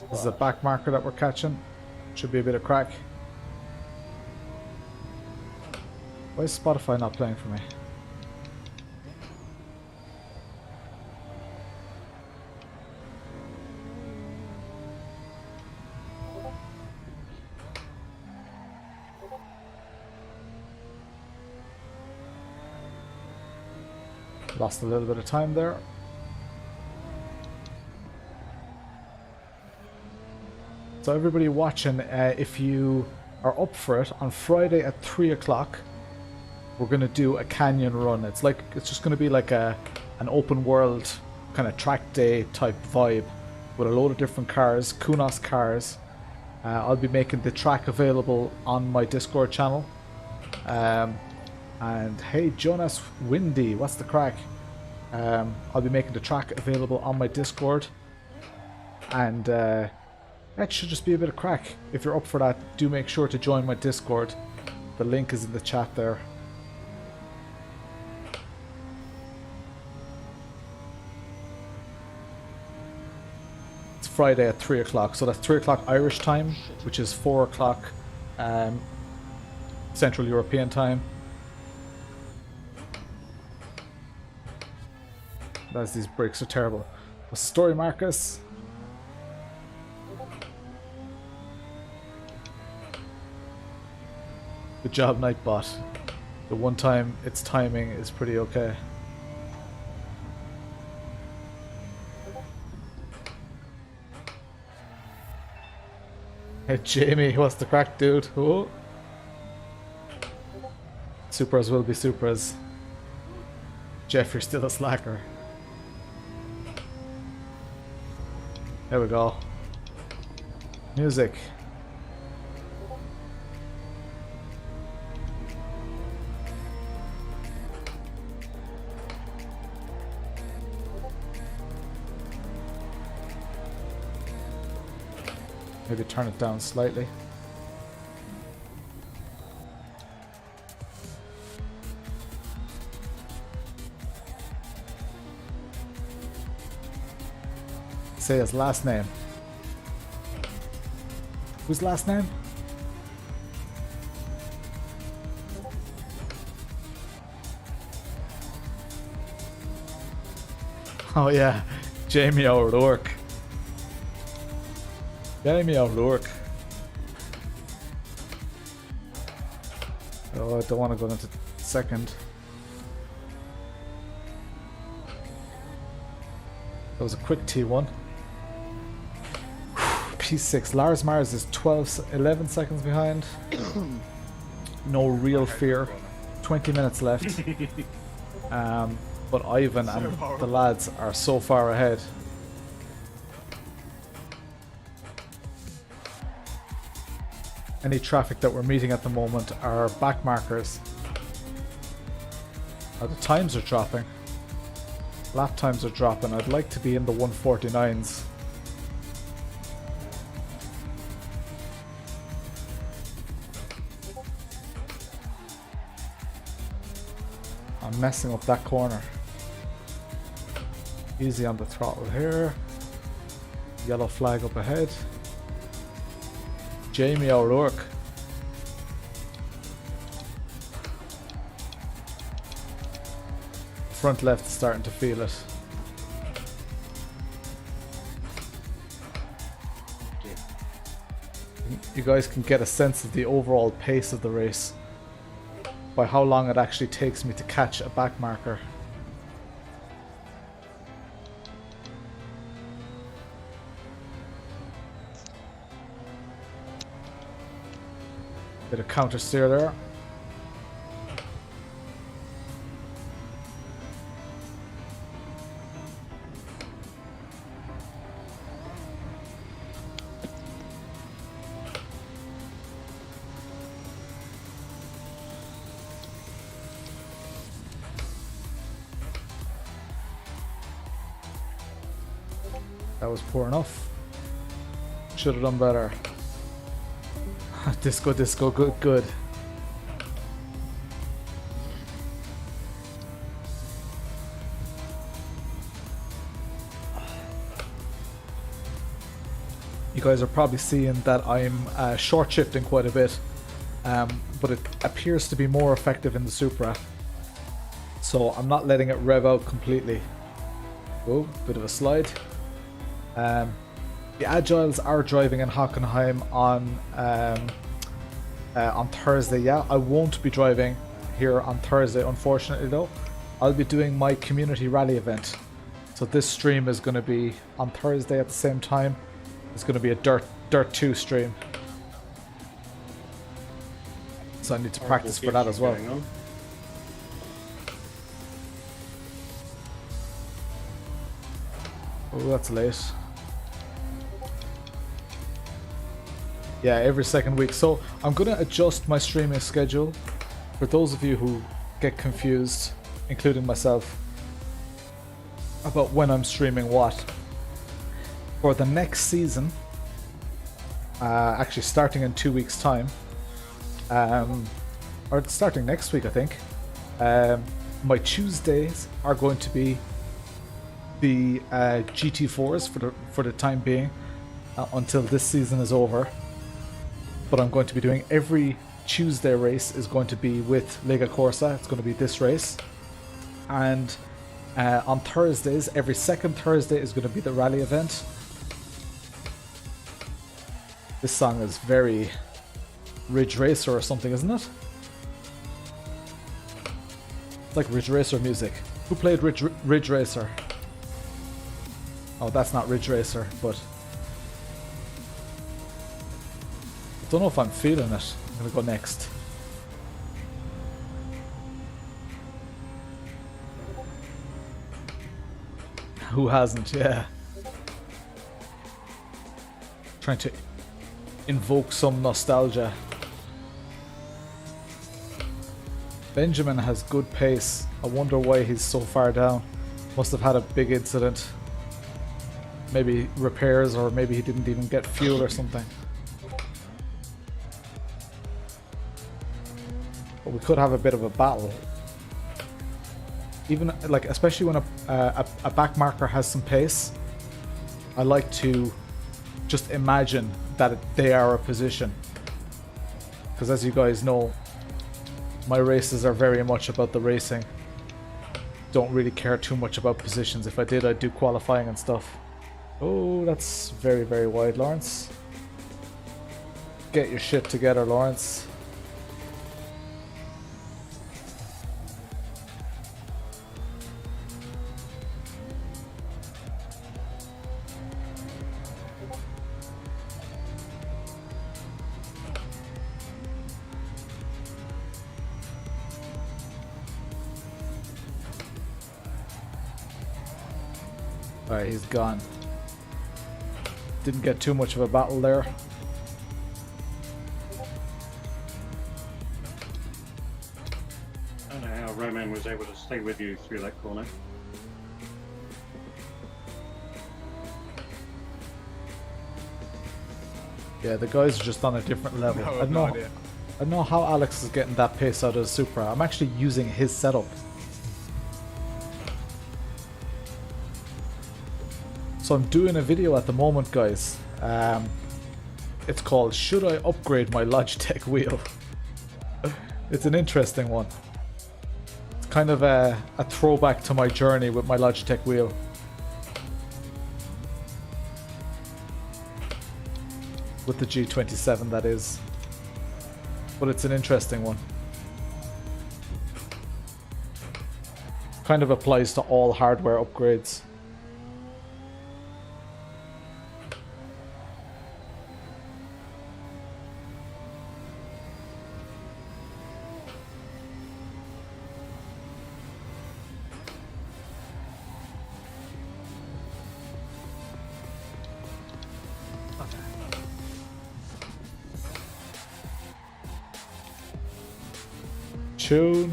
This is a back marker that we're catching. Should be a bit of crack. Why is Spotify not playing for me? Lost a little bit of time there. So everybody watching, if you are up for it, on Friday at 3 o'clock, we're going to do a canyon run. It's just going to be like an open world kind of track day type vibe with a load of different cars, Kunos cars. I'll be making the track available on my Discord channel. And hey, Jonas Windy, what's the crack? I'll be making the track available on my Discord. And that should just be a bit of crack. If you're up for that, do make sure to join my Discord. The link is in the chat there. It's Friday at 3 o'clock, so that's 3 o'clock Irish time, which is 4 o'clock Central European time. That's, these brakes are terrible. What's the story, Marcus? Good job, Nightbot. The one time its timing is pretty okay. Hey Jamie, what's the crack, dude? Oh. Supras will be Supras. Jeff, you're still a slacker. There we go. Music. Maybe turn it down slightly. Say his last name. Whose last name? Oh yeah, Jamie O'Rourke. Jamie O'Rourke. Oh, I don't want to go into second. That was a quick T1. P6. Lars Mars is 11 seconds behind. No real fear. 20 minutes left. But Ivan and the lads are so far ahead. Any traffic that we're meeting at the moment are back markers. The times are dropping. Lap times are dropping. I'd like to be in the 149s. I'm messing up that corner. Easy on the throttle here. Yellow flag up ahead. Jamie O'Rourke. Front left is starting to feel it. You guys can get a sense of the overall pace of the race by how long it actually takes me to catch a back marker. Bit of counter steer there. That was poor enough. Should have done better. Disco, disco, good, good. You guys are probably seeing that I'm short shifting quite a bit. but it appears to be more effective in the Supra. So I'm not letting it rev out completely. Oh, bit of a slide. The Agiles are driving in Hockenheim on Thursday. Yeah, I won't be driving here on Thursday, unfortunately though. I'll be doing my community rally event. So this stream is going to be on Thursday at the same time. It's going to be a Dirt 2 stream. So I need to practice for that as well. Oh, that's late. Yeah, every second week. So I'm going to adjust my streaming schedule for those of you who get confused, including myself, about when I'm streaming what. For the next season, actually starting in 2 weeks' time, or starting next week, I think, my Tuesdays are going to be the GT4s for the time being, until this season is over. But I'm going to be doing every Tuesday race is going to be with Lega Corsa. It's going to be this race. And on Thursdays, every second Thursday is going to be the rally event. This song is very Ridge Racer or something, isn't it? It's like Ridge Racer music. Who played Ridge Racer? Oh, that's not Ridge Racer, but I don't know if I'm feeling it. I'm gonna go next. Who hasn't? Yeah. Trying to invoke some nostalgia. Benjamin has good pace. I wonder why he's so far down. Must have had a big incident. Maybe repairs, or maybe he didn't even get fuel or something. But we could have a bit of a battle. Even like, especially when a back marker has some pace, I like to just imagine that they are a position. Because as you guys know, my races are very much about the racing. Don't really care too much about positions. If I did, I'd do qualifying and stuff. Oh, that's very, very wide, Lawrence. Get your shit together, Lawrence. Alright, he's gone. Didn't get too much of a battle there. I don't know how Ronan was able to stay with you through that corner. Yeah, the guys are just on a different level. No, I don't know how Alex is getting that pace out of the Supra. I'm actually using his setup. So I'm doing a video at the moment, guys. It's called "Should I Upgrade My Logitech Wheel?" It's an interesting one. It's kind of a throwback to my journey with my Logitech wheel. With the G27, that is. But it's an interesting one. Kind of applies to all hardware upgrades. Tune.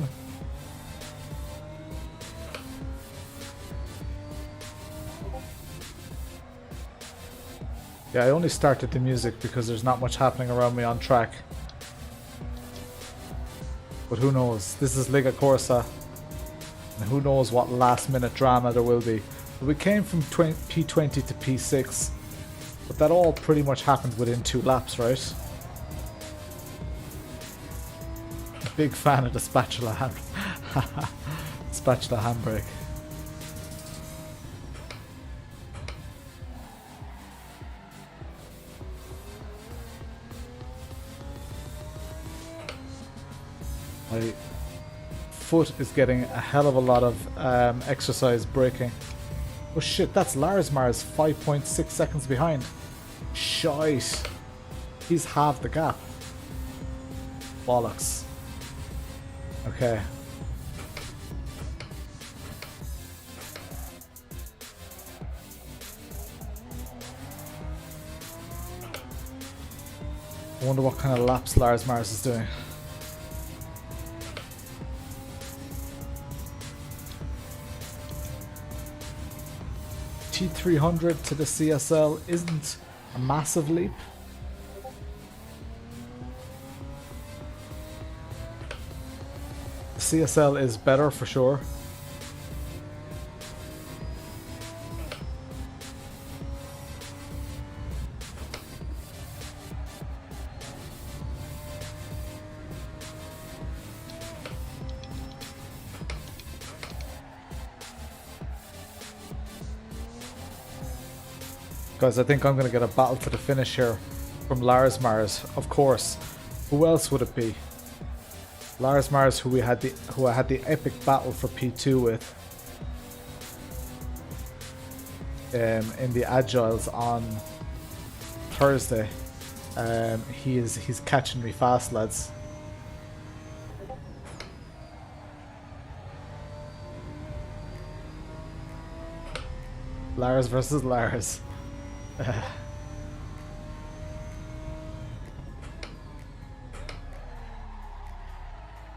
Yeah, I only started the music because there's not much happening around me on track. But who knows? This is Lega Corsa. And who knows what last minute drama there will be. But we came from P20 to P6. But that all pretty much happened within 2 laps, right? Big fan of the spatula hand spatula handbrake. My foot is getting a hell of a lot of exercise braking. Oh shit, that's Lars Mars 5.6 seconds behind. Shite. He's halved the gap. Bollocks. Okay. I wonder what kind of laps Lars Mars is doing. T300 to the CSL isn't a massive leap. The CSL is better for sure. Guys, I think I'm going to get a battle to the finish here from Lars Mars. Of course, who else would it be? Lars Mars, who I had the epic battle for P2 with in the Agiles on Thursday. He's catching me fast, lads. Lars versus Lars.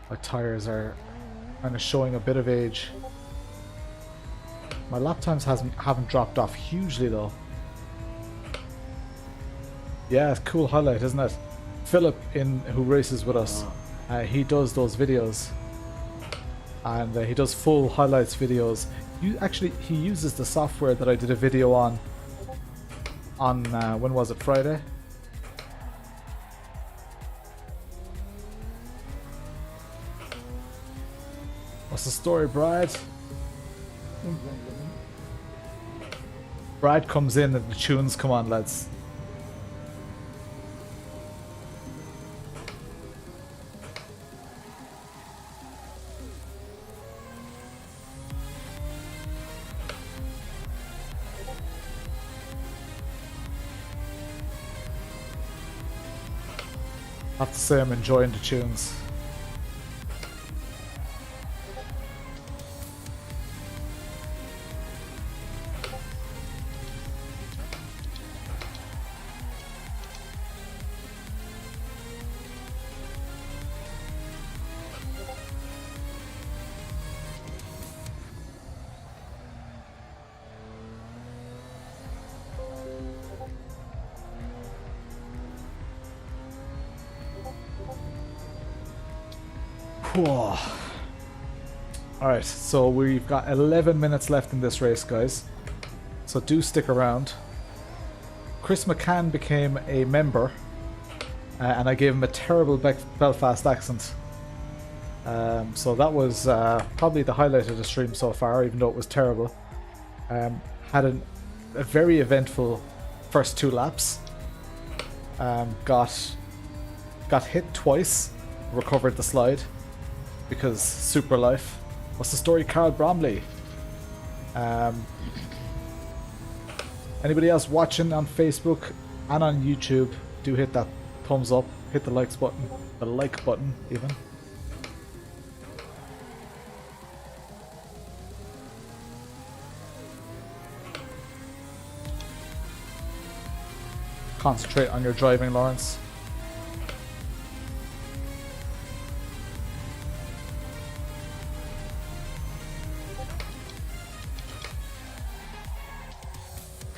My tires are kind of showing a bit of age. My lap times haven't dropped off hugely though. Yeah, it's a cool highlight, isn't it? Philip, who races with us, he does those videos, and he does full highlights videos. He uses the software that I did a video on when was it, Friday? What's the story, Brad? Brad comes in and the tunes come on, lads. I have to say I'm enjoying the tunes. Alright, so we've got 11 minutes left in this race, guys. So do stick around. Chris McCann became a member, and I gave him a terrible Belfast accent. So that was probably the highlight of the stream so far, even though it was terrible. Had a very eventful first 2 laps. Got hit twice, recovered the slide. Because super life. What's the story, Carl Bromley? Anybody else watching on Facebook and on YouTube, do hit that thumbs up, hit the likes button, the like button even. Concentrate on your driving, Lawrence.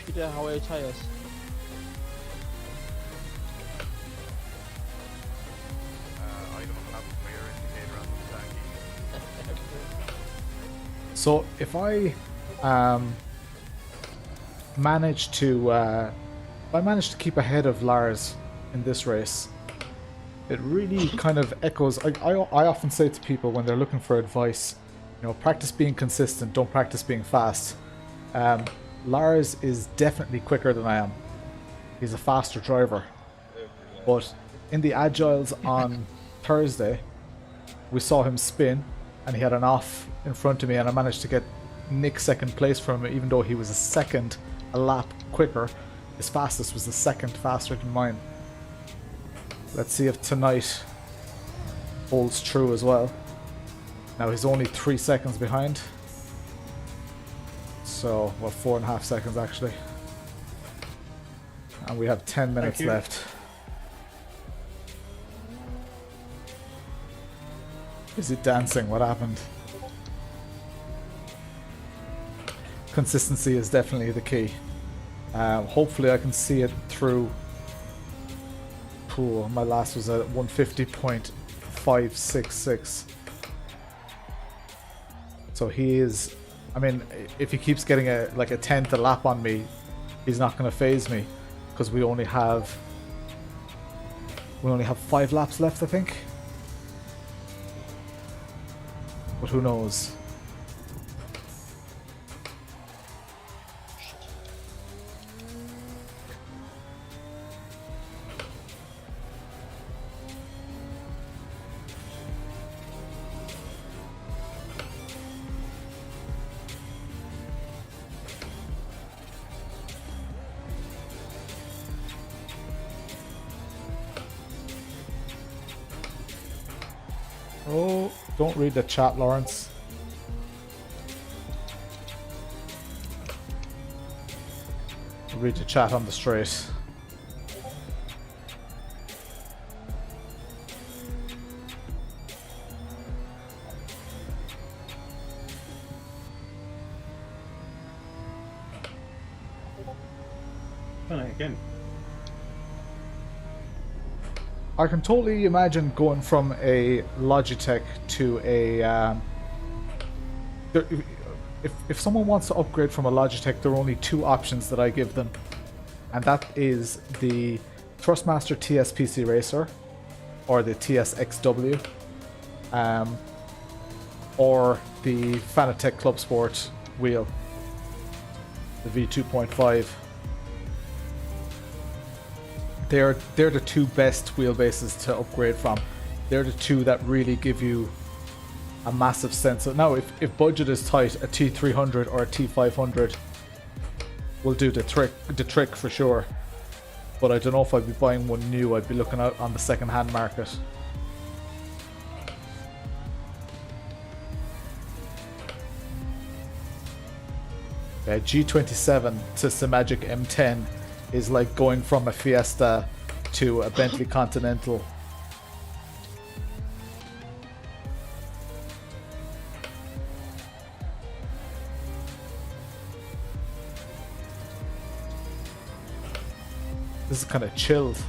Peter, how are your tires? I don't have a clear indicator on the back. So if I manage to keep ahead of Lars in this race, It really kind of echoes. I often say to people when they're looking for advice, you know, practice being consistent, don't practice being fast. Lars is definitely quicker than I am. He's a faster driver. But in the Agiles on Thursday, we saw him spin and he had an off in front of me and I managed to get nick second place from him even though he was a lap quicker. His fastest was a second faster than mine. Let's see if tonight holds true as well. Now he's only 3 seconds behind. So, well, 4.5 seconds actually. And we have 10 minutes left. Is it dancing? What happened? Consistency is definitely the key. Hopefully I can see it through. Cool, my last was at 150.566. So he is, I mean, if he keeps getting a 10th a lap on me, he's not going to phase me because we only have 5 laps left, I think. But who knows? Oh, don't read the chat, Lawrence. Read the chat on the straight. Again. I can totally imagine going from a Logitech to a... if someone wants to upgrade from a Logitech, there are only 2 options that I give them. And that is the Thrustmaster TS-PC Racer, or the TS-XW, or the Fanatec Club Sport wheel, the V2.5. They're the 2 best wheelbases to upgrade from. They're the 2 that really give you a massive sense of... Now, if budget is tight, a T300 or a T500 will do the trick for sure. But I don't know if I'd be buying one new. I'd be looking out on the second-hand market. G27 to Simagic M10 is like going from a Fiesta to a Bentley Continental. This is kind of chilled.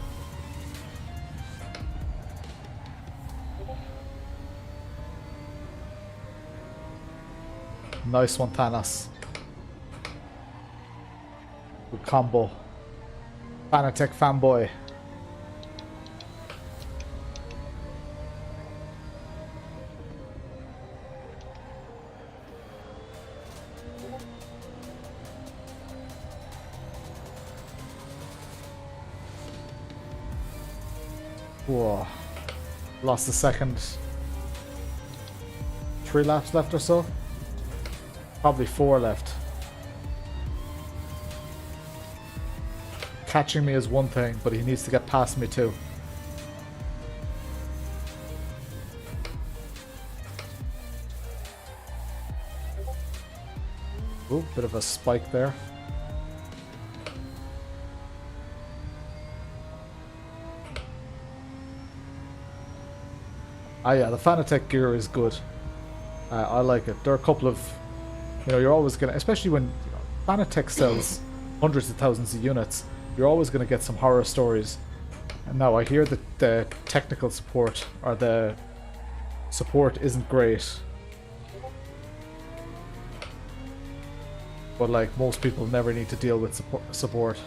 Nice one, Thanos. Good combo. Fanatec fanboy. Whoa. Lost a second. 3 laps left or so? Probably 4 left. Catching me is one thing, but he needs to get past me too. Ooh, bit of a spike there. Ah yeah, the Fanatec gear is good. I like it. There are a couple of, you know, you're always gonna, especially when Fanatec sells hundreds of thousands of units, you're always gonna get some horror stories. And now I hear that the technical support, or the support, isn't great. But like, most people never need to deal with support.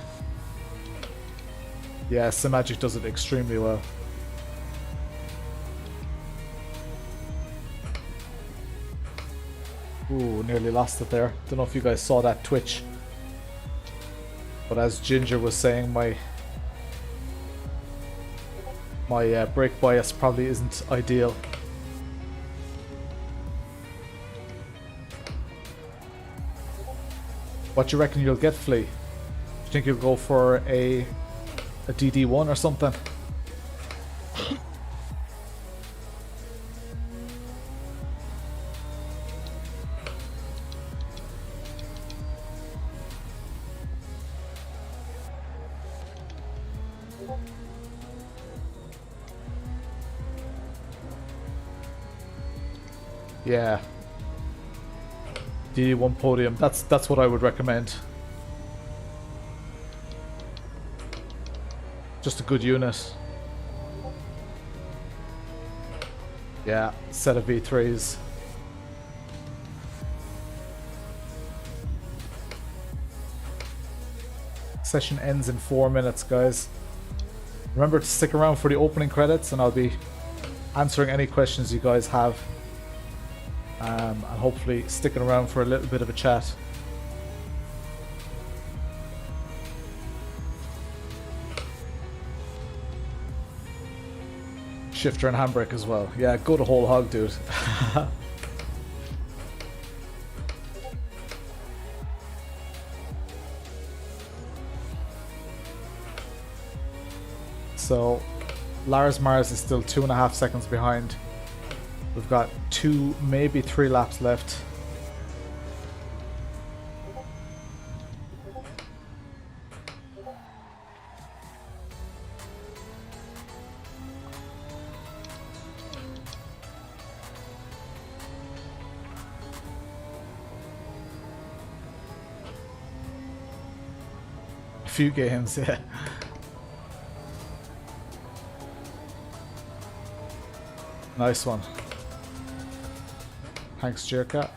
Yeah, Simagic does it extremely well. Ooh, nearly lost it there. Don't know if you guys saw that twitch. But as Ginger was saying, my brake bias probably isn't ideal. What do you reckon you'll get, Flea? Do you think you'll go for a DD1 or something? Yeah. DD1 podium. That's what I would recommend. Just a good unit. Yeah, set of V3s. Session ends in 4 minutes, guys. Remember to stick around for the opening credits and I'll be answering any questions you guys have. And hopefully sticking around for a little bit of a chat. Shifter and handbrake as well. Yeah, go the whole hog, dude. So, Lars Mars is still 2.5 seconds behind. We've got 2, maybe 3 laps left. A few games, yeah. Nice one. Thanks, Jerka.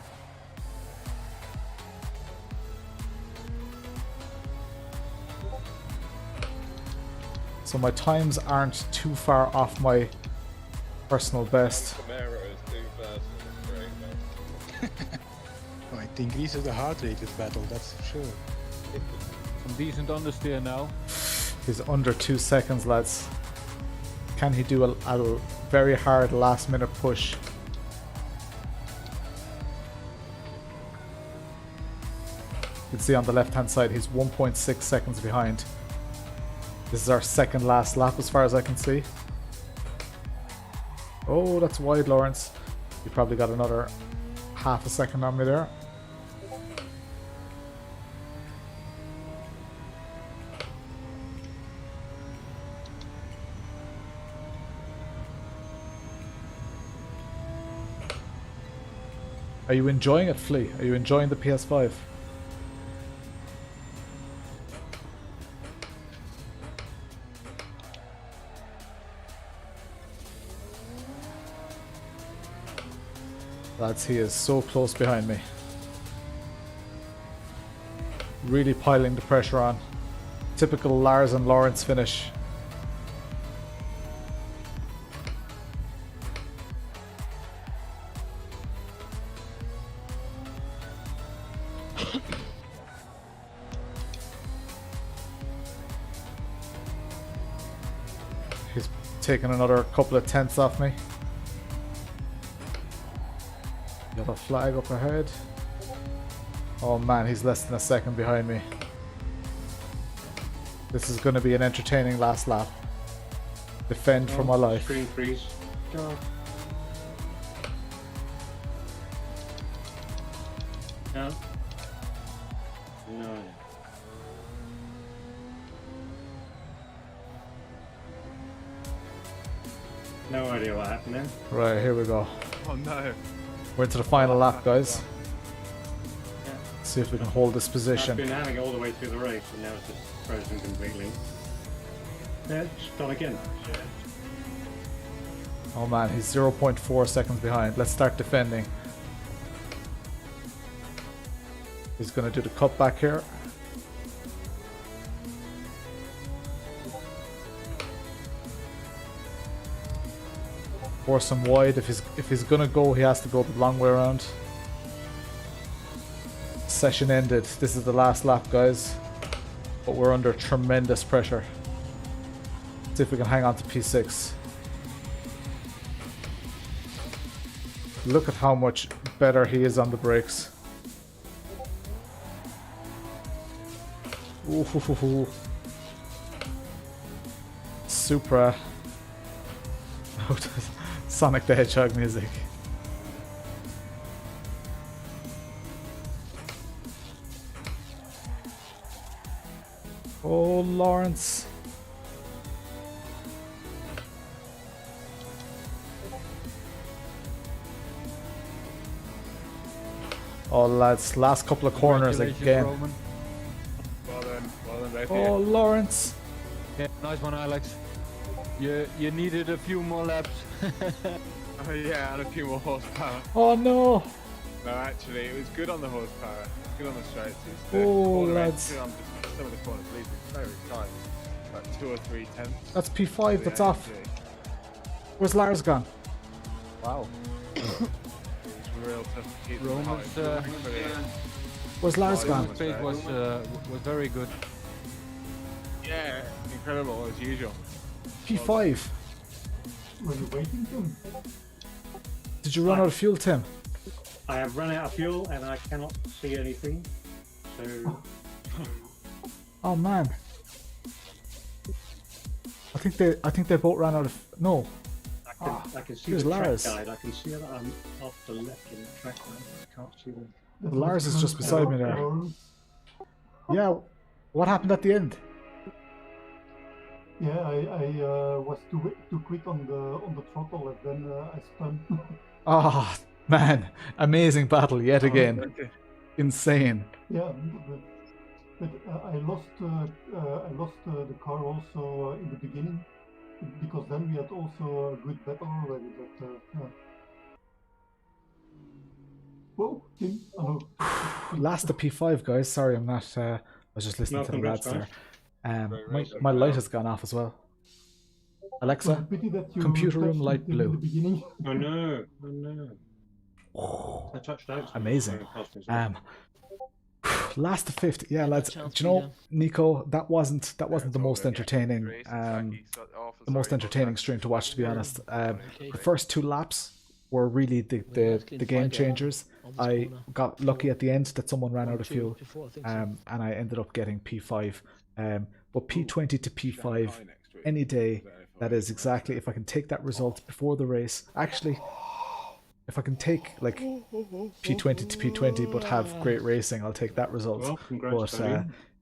So my times aren't too far off my personal best. Oh, it increases the heart rate this battle, that's for sure. Some decent understeer now. He's under 2 seconds, lads. Can he do a very hard last minute push? You can see on the left hand side he's 1.6 seconds behind. This is our second last lap as far as I can see. Oh, that's wide, Lawrence. You probably got another half a second on me there. Are you enjoying it, Flea? Are you enjoying the PS5? Lads, he is so close behind me. Really piling the pressure on. Typical Lars and Lawrence finish. He's taken another couple of tenths off me. Got a flag up ahead. Oh man, he's less than a second behind me. This is going to be an entertaining last lap. Defend for my life. Screen freeze. God. No. No. No idea what happened then. Right, here we go. Oh no. We're into the final lap, guys. Let's see if we can hold this I've position. been having it all the way through the race and now it's just frozen completely. Yeah, just gone again. Oh man, he's 0.4 seconds behind. Let's start defending. He's going to do the cutback here. Force him wide. If he's gonna go, he has to go the long way around. session ended. This is the last lap, guys. But we're under tremendous pressure. See if we can hang on to P6. Look at how much better he is on the brakes. Ooh. Supra. Sonic the Hedgehog music. Oh, Lawrence. Oh, lads, last couple of corners again. Roman. Well done, both Oh, Lawrence. Yeah, nice one, Alex. You needed a few more laps. Oh yeah, and a few more horsepower. Oh, no. No, actually, it was good on the horsepower. Good on the straights. Oh, lads. Some of the corners lead very tight. Like 2 or 3 tenths. That's P5, that's off. Where's Lars gone? Wow. It's real tough to keep them Roman's high. Where's Lars gone? pace was very good. Yeah, incredible as usual. P5. Were you waiting, Tim? Did you run out of fuel, Tim? I have run out of fuel and I cannot see anything. So Oh man. I think they both ran out of no. I can see here's the track Lars. guide. I can see that I'm off the left in the track guide. I can't see the. Lars is just beside me there. Yeah. What happened at the end? Yeah, I was too quick on the throttle, and then I spun. Ah, man, amazing battle yet again. Insane. Yeah, but I lost the car also in the beginning, because then we had also a good battle already. But yeah. Whoa, Tim! Oh, no. Last the P5, guys. Sorry, I'm not. I was just listening to the lads there. My light has gone off as well. Alexa, computer room light blue. Oh no! Oh no! I touched out. Amazing. Last to 50. Yeah, lads. Do you know, Nico? That wasn't the most entertaining. The most entertaining stream to watch, to be honest. The first 2 laps were really the game changers. I got lucky at the end that someone ran out of fuel, and I ended up getting P5. But P20 to P5 any day, that is exactly, if I can take that result before the race. Actually, if I can take like P20 to P20 but have great racing, I'll take that result. Well, but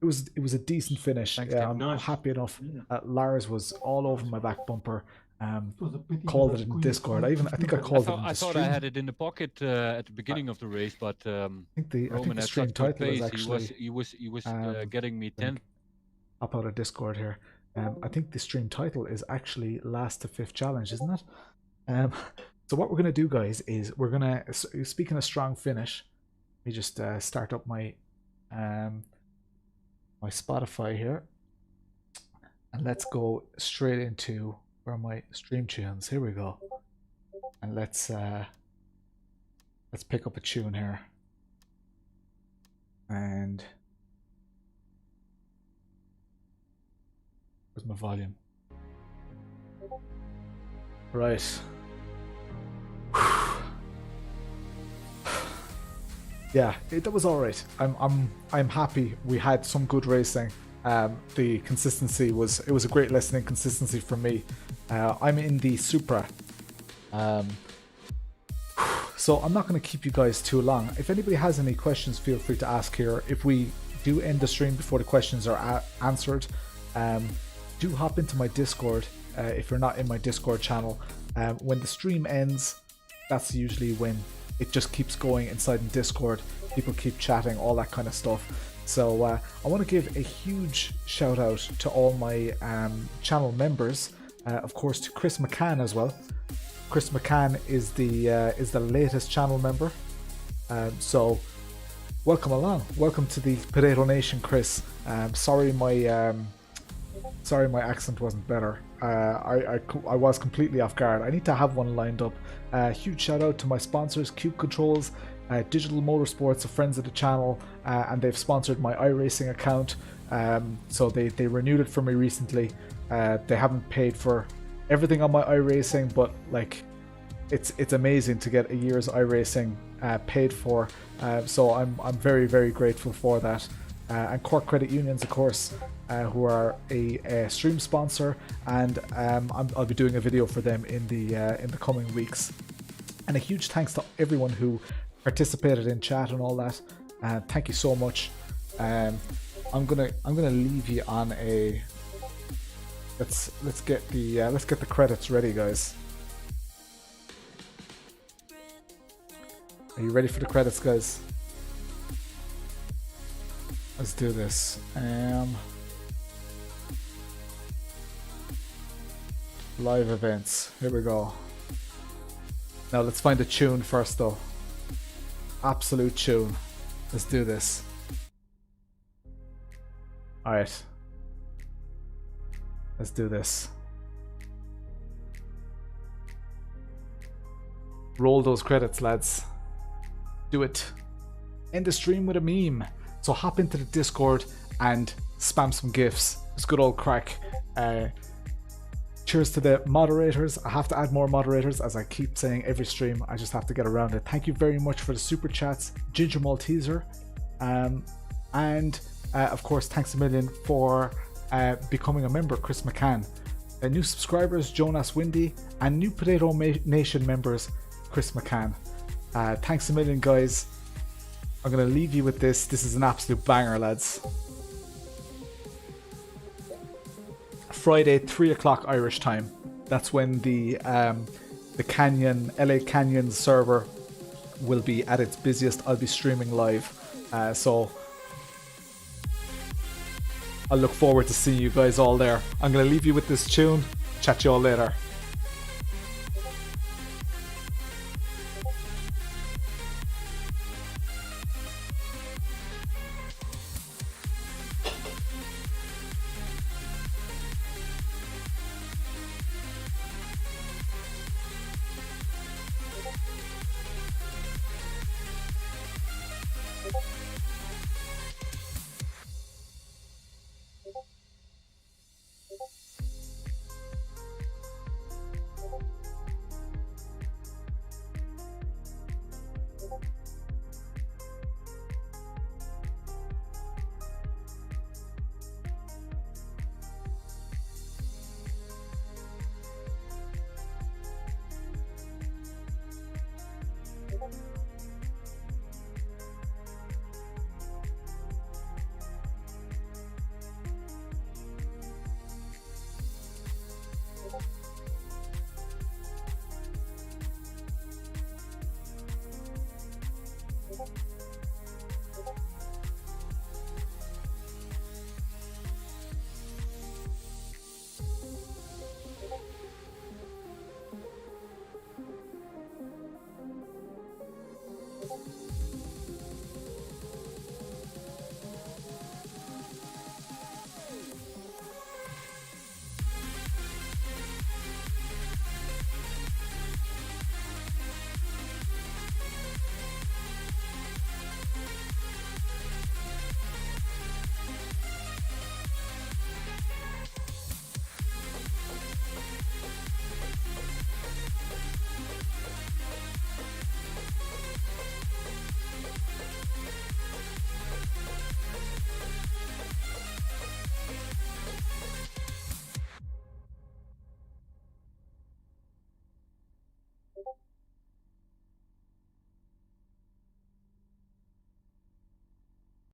it was a decent finish. Yeah, I'm happy enough. Lars was all over my back bumper. Called it in Discord. I think I called it in the I thought stream. I had it in the pocket at the beginning of the race, but I think the Roman had stream such good title is pace. actually He was getting me 10th. up out of Discord here. I think the stream title is actually Last to 5th Challenge, isn't it? So what we're going to do, guys, is we're going to, speaking of strong finish, let me just start up my my Spotify here, and let's go straight into where are my stream tunes. Here we go, and let's pick up a tune here, and where's my volume? Right. Yeah, that was all right. I'm happy. We had some good racing. The consistency was a great listening consistency for me. I'm in the Supra, so I'm not going to keep you guys too long. If anybody has any questions, feel free to ask here. If we do end the stream before the questions are answered, do hop into my Discord. If you're not in my Discord channel, when the stream ends, that's usually when it just keeps going inside in Discord. People keep chatting, all that kind of stuff. So I want to give a huge shout out to all my channel members. Of course, to Chris McCann as well. Chris McCann is the latest channel member. So welcome along. Welcome to the Potato Nation, Chris. Sorry my accent wasn't better. I was completely off guard. I need to have one lined up. Huge shout out to my sponsors, Cube Controls, Digital Motorsports are friends of the channel, and they've sponsored my iRacing account. So they renewed it for me recently. They haven't paid for everything on my iRacing, but like it's amazing to get a year's iRacing paid for. So I'm very, very grateful for that. And Cork Credit Unions, of course, who are a stream sponsor, and I'll be doing a video for them in the coming weeks. And a huge thanks to everyone who participated in chat and all that. Thank you so much. I'm gonna leave you on a. Let's get the credits ready, guys. Are you ready for the credits, guys? Let's do this. Live events. Here we go. Now let's find a tune first, though. Absolute tune. Let's do this. Alright. Let's do this. Roll those credits, lads. Do it. End the stream with a meme. So hop into the Discord and spam some GIFs. It's good old crack. Cheers to the moderators. I have to add more moderators, as I keep saying every stream. I just have to get around it. Thank you very much for the super chats, Ginger Malteser. And of course, thanks a million for becoming a member, Chris McCann. New subscribers, Jonas Windy, and new Potato Nation members, Chris McCann. Thanks a million, guys. I'm going to leave you with this. This is an absolute banger, lads. Friday, 3 o'clock Irish time. That's when the Canyon, LA Canyon server will be at its busiest. I'll be streaming live. So I'll look forward to seeing you guys all there. I'm going to leave you with this tune. Chat to you all later.